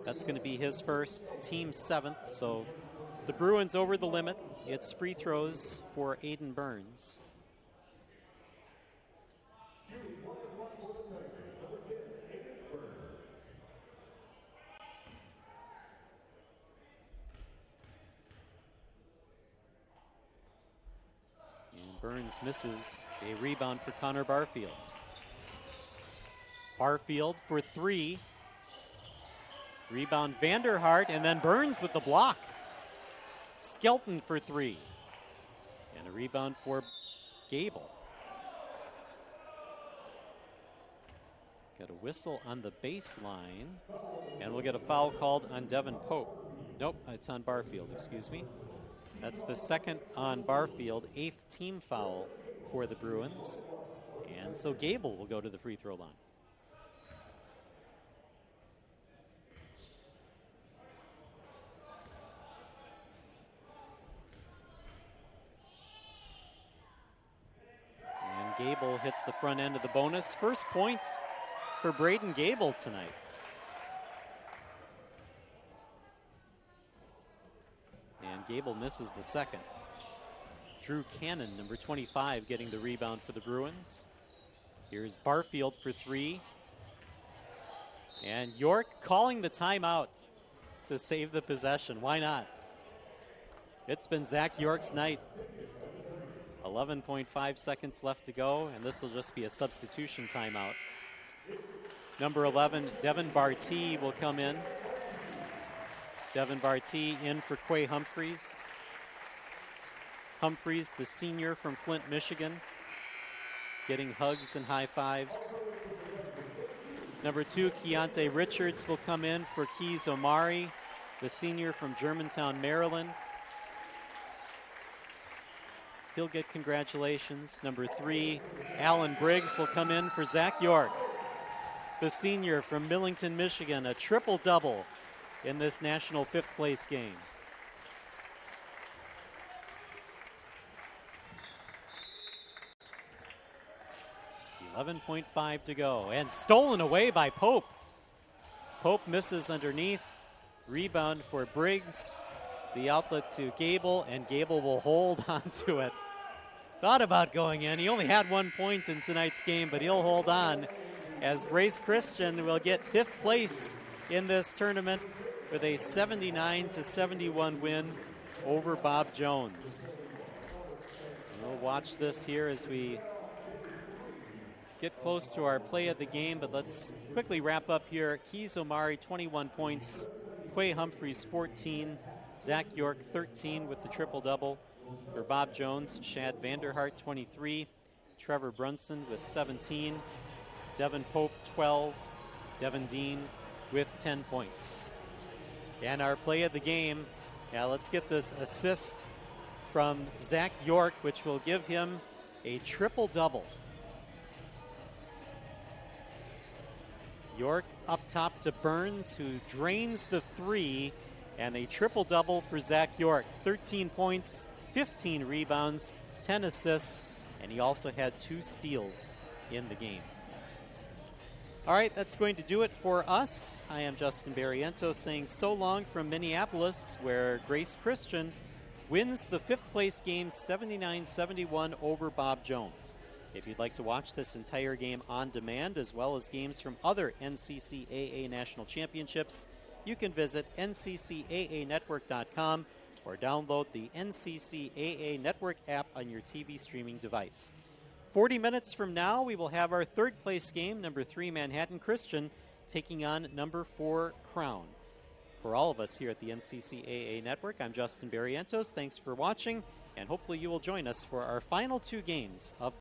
That's going to be his first, team 7th. So the Bruins over the limit. It's free throws for Aiden Burns. Burns misses a rebound for Connor Barfield. Barfield for 3. Rebound Vanderhart, and then Burns with the block. Skelton for 3. And a rebound for Gable. Got a whistle on the baseline, and we'll get a foul called on Devin Pope. Nope, it's on Barfield, excuse me. That's the second on Barfield, 8th team foul for the Bruins. And so Gable will go to the free throw line. And Gable hits the front end of the bonus. First points for Braden Gable tonight. And Gable misses the second. Drew Cannon, number 25, getting the rebound for the Bruins. Here's Barfield for three. And York calling the timeout to save the possession. Why not? It's been Zach York's night. 11.5 seconds left to go, and this will just be a substitution timeout. Number 11, Devin Barty will come in. Devin Barty in for Quay Humphreys. Humphreys, the senior from Flint, Michigan, getting hugs and high fives. Number 2, Keontae Richards will come in for Keys Omari, the senior from Germantown, Maryland. He'll get congratulations. Number 3, Alan Briggs will come in for Zach York, the senior from Millington, Michigan, a triple-double in this national 5th place game. .5 to go, and stolen away by Pope. Pope misses underneath. Rebound for Briggs. The outlet to Gable, and Gable will hold on to it. Thought about going in. He only had 1 point in tonight's game, but he'll hold on as Grace Christian will get 5th place in this tournament with a 79-71 win over Bob Jones. We'll watch this here as we get close to our play of the game, but let's quickly wrap up here. Keys Omari, 21 points. Quay Humphreys, 14. Zach York, 13 with the triple-double. For Bob Jones, Shad Vanderhart, 23. Trevor Brunson with 17. Devin Pope, 12. Devin Dean with 10 points. And our play of the game, let's get this assist from Zach York, which will give him a triple-double. York up top to Burns, who drains the three, and a triple-double for Zach York. 13 points, 15 rebounds, 10 assists, and he also had 2 steals in the game. All right, that's going to do it for us. I am Justin Barrientos saying so long from Minneapolis, where Grace Christian wins the 5th place game 79-71 over Bob Jones. If you'd like to watch this entire game on demand, as well as games from other NCCAA National Championships, you can visit nccaaNetwork.com or download the NCCAA Network app on your TV streaming device. 40 minutes from now, we will have our 3rd place game, number 3 Manhattan Christian, taking on number 4 Crown. For all of us here at the NCCAA Network, I'm Justin Barrientos. Thanks for watching, and hopefully you will join us for our final 2 games of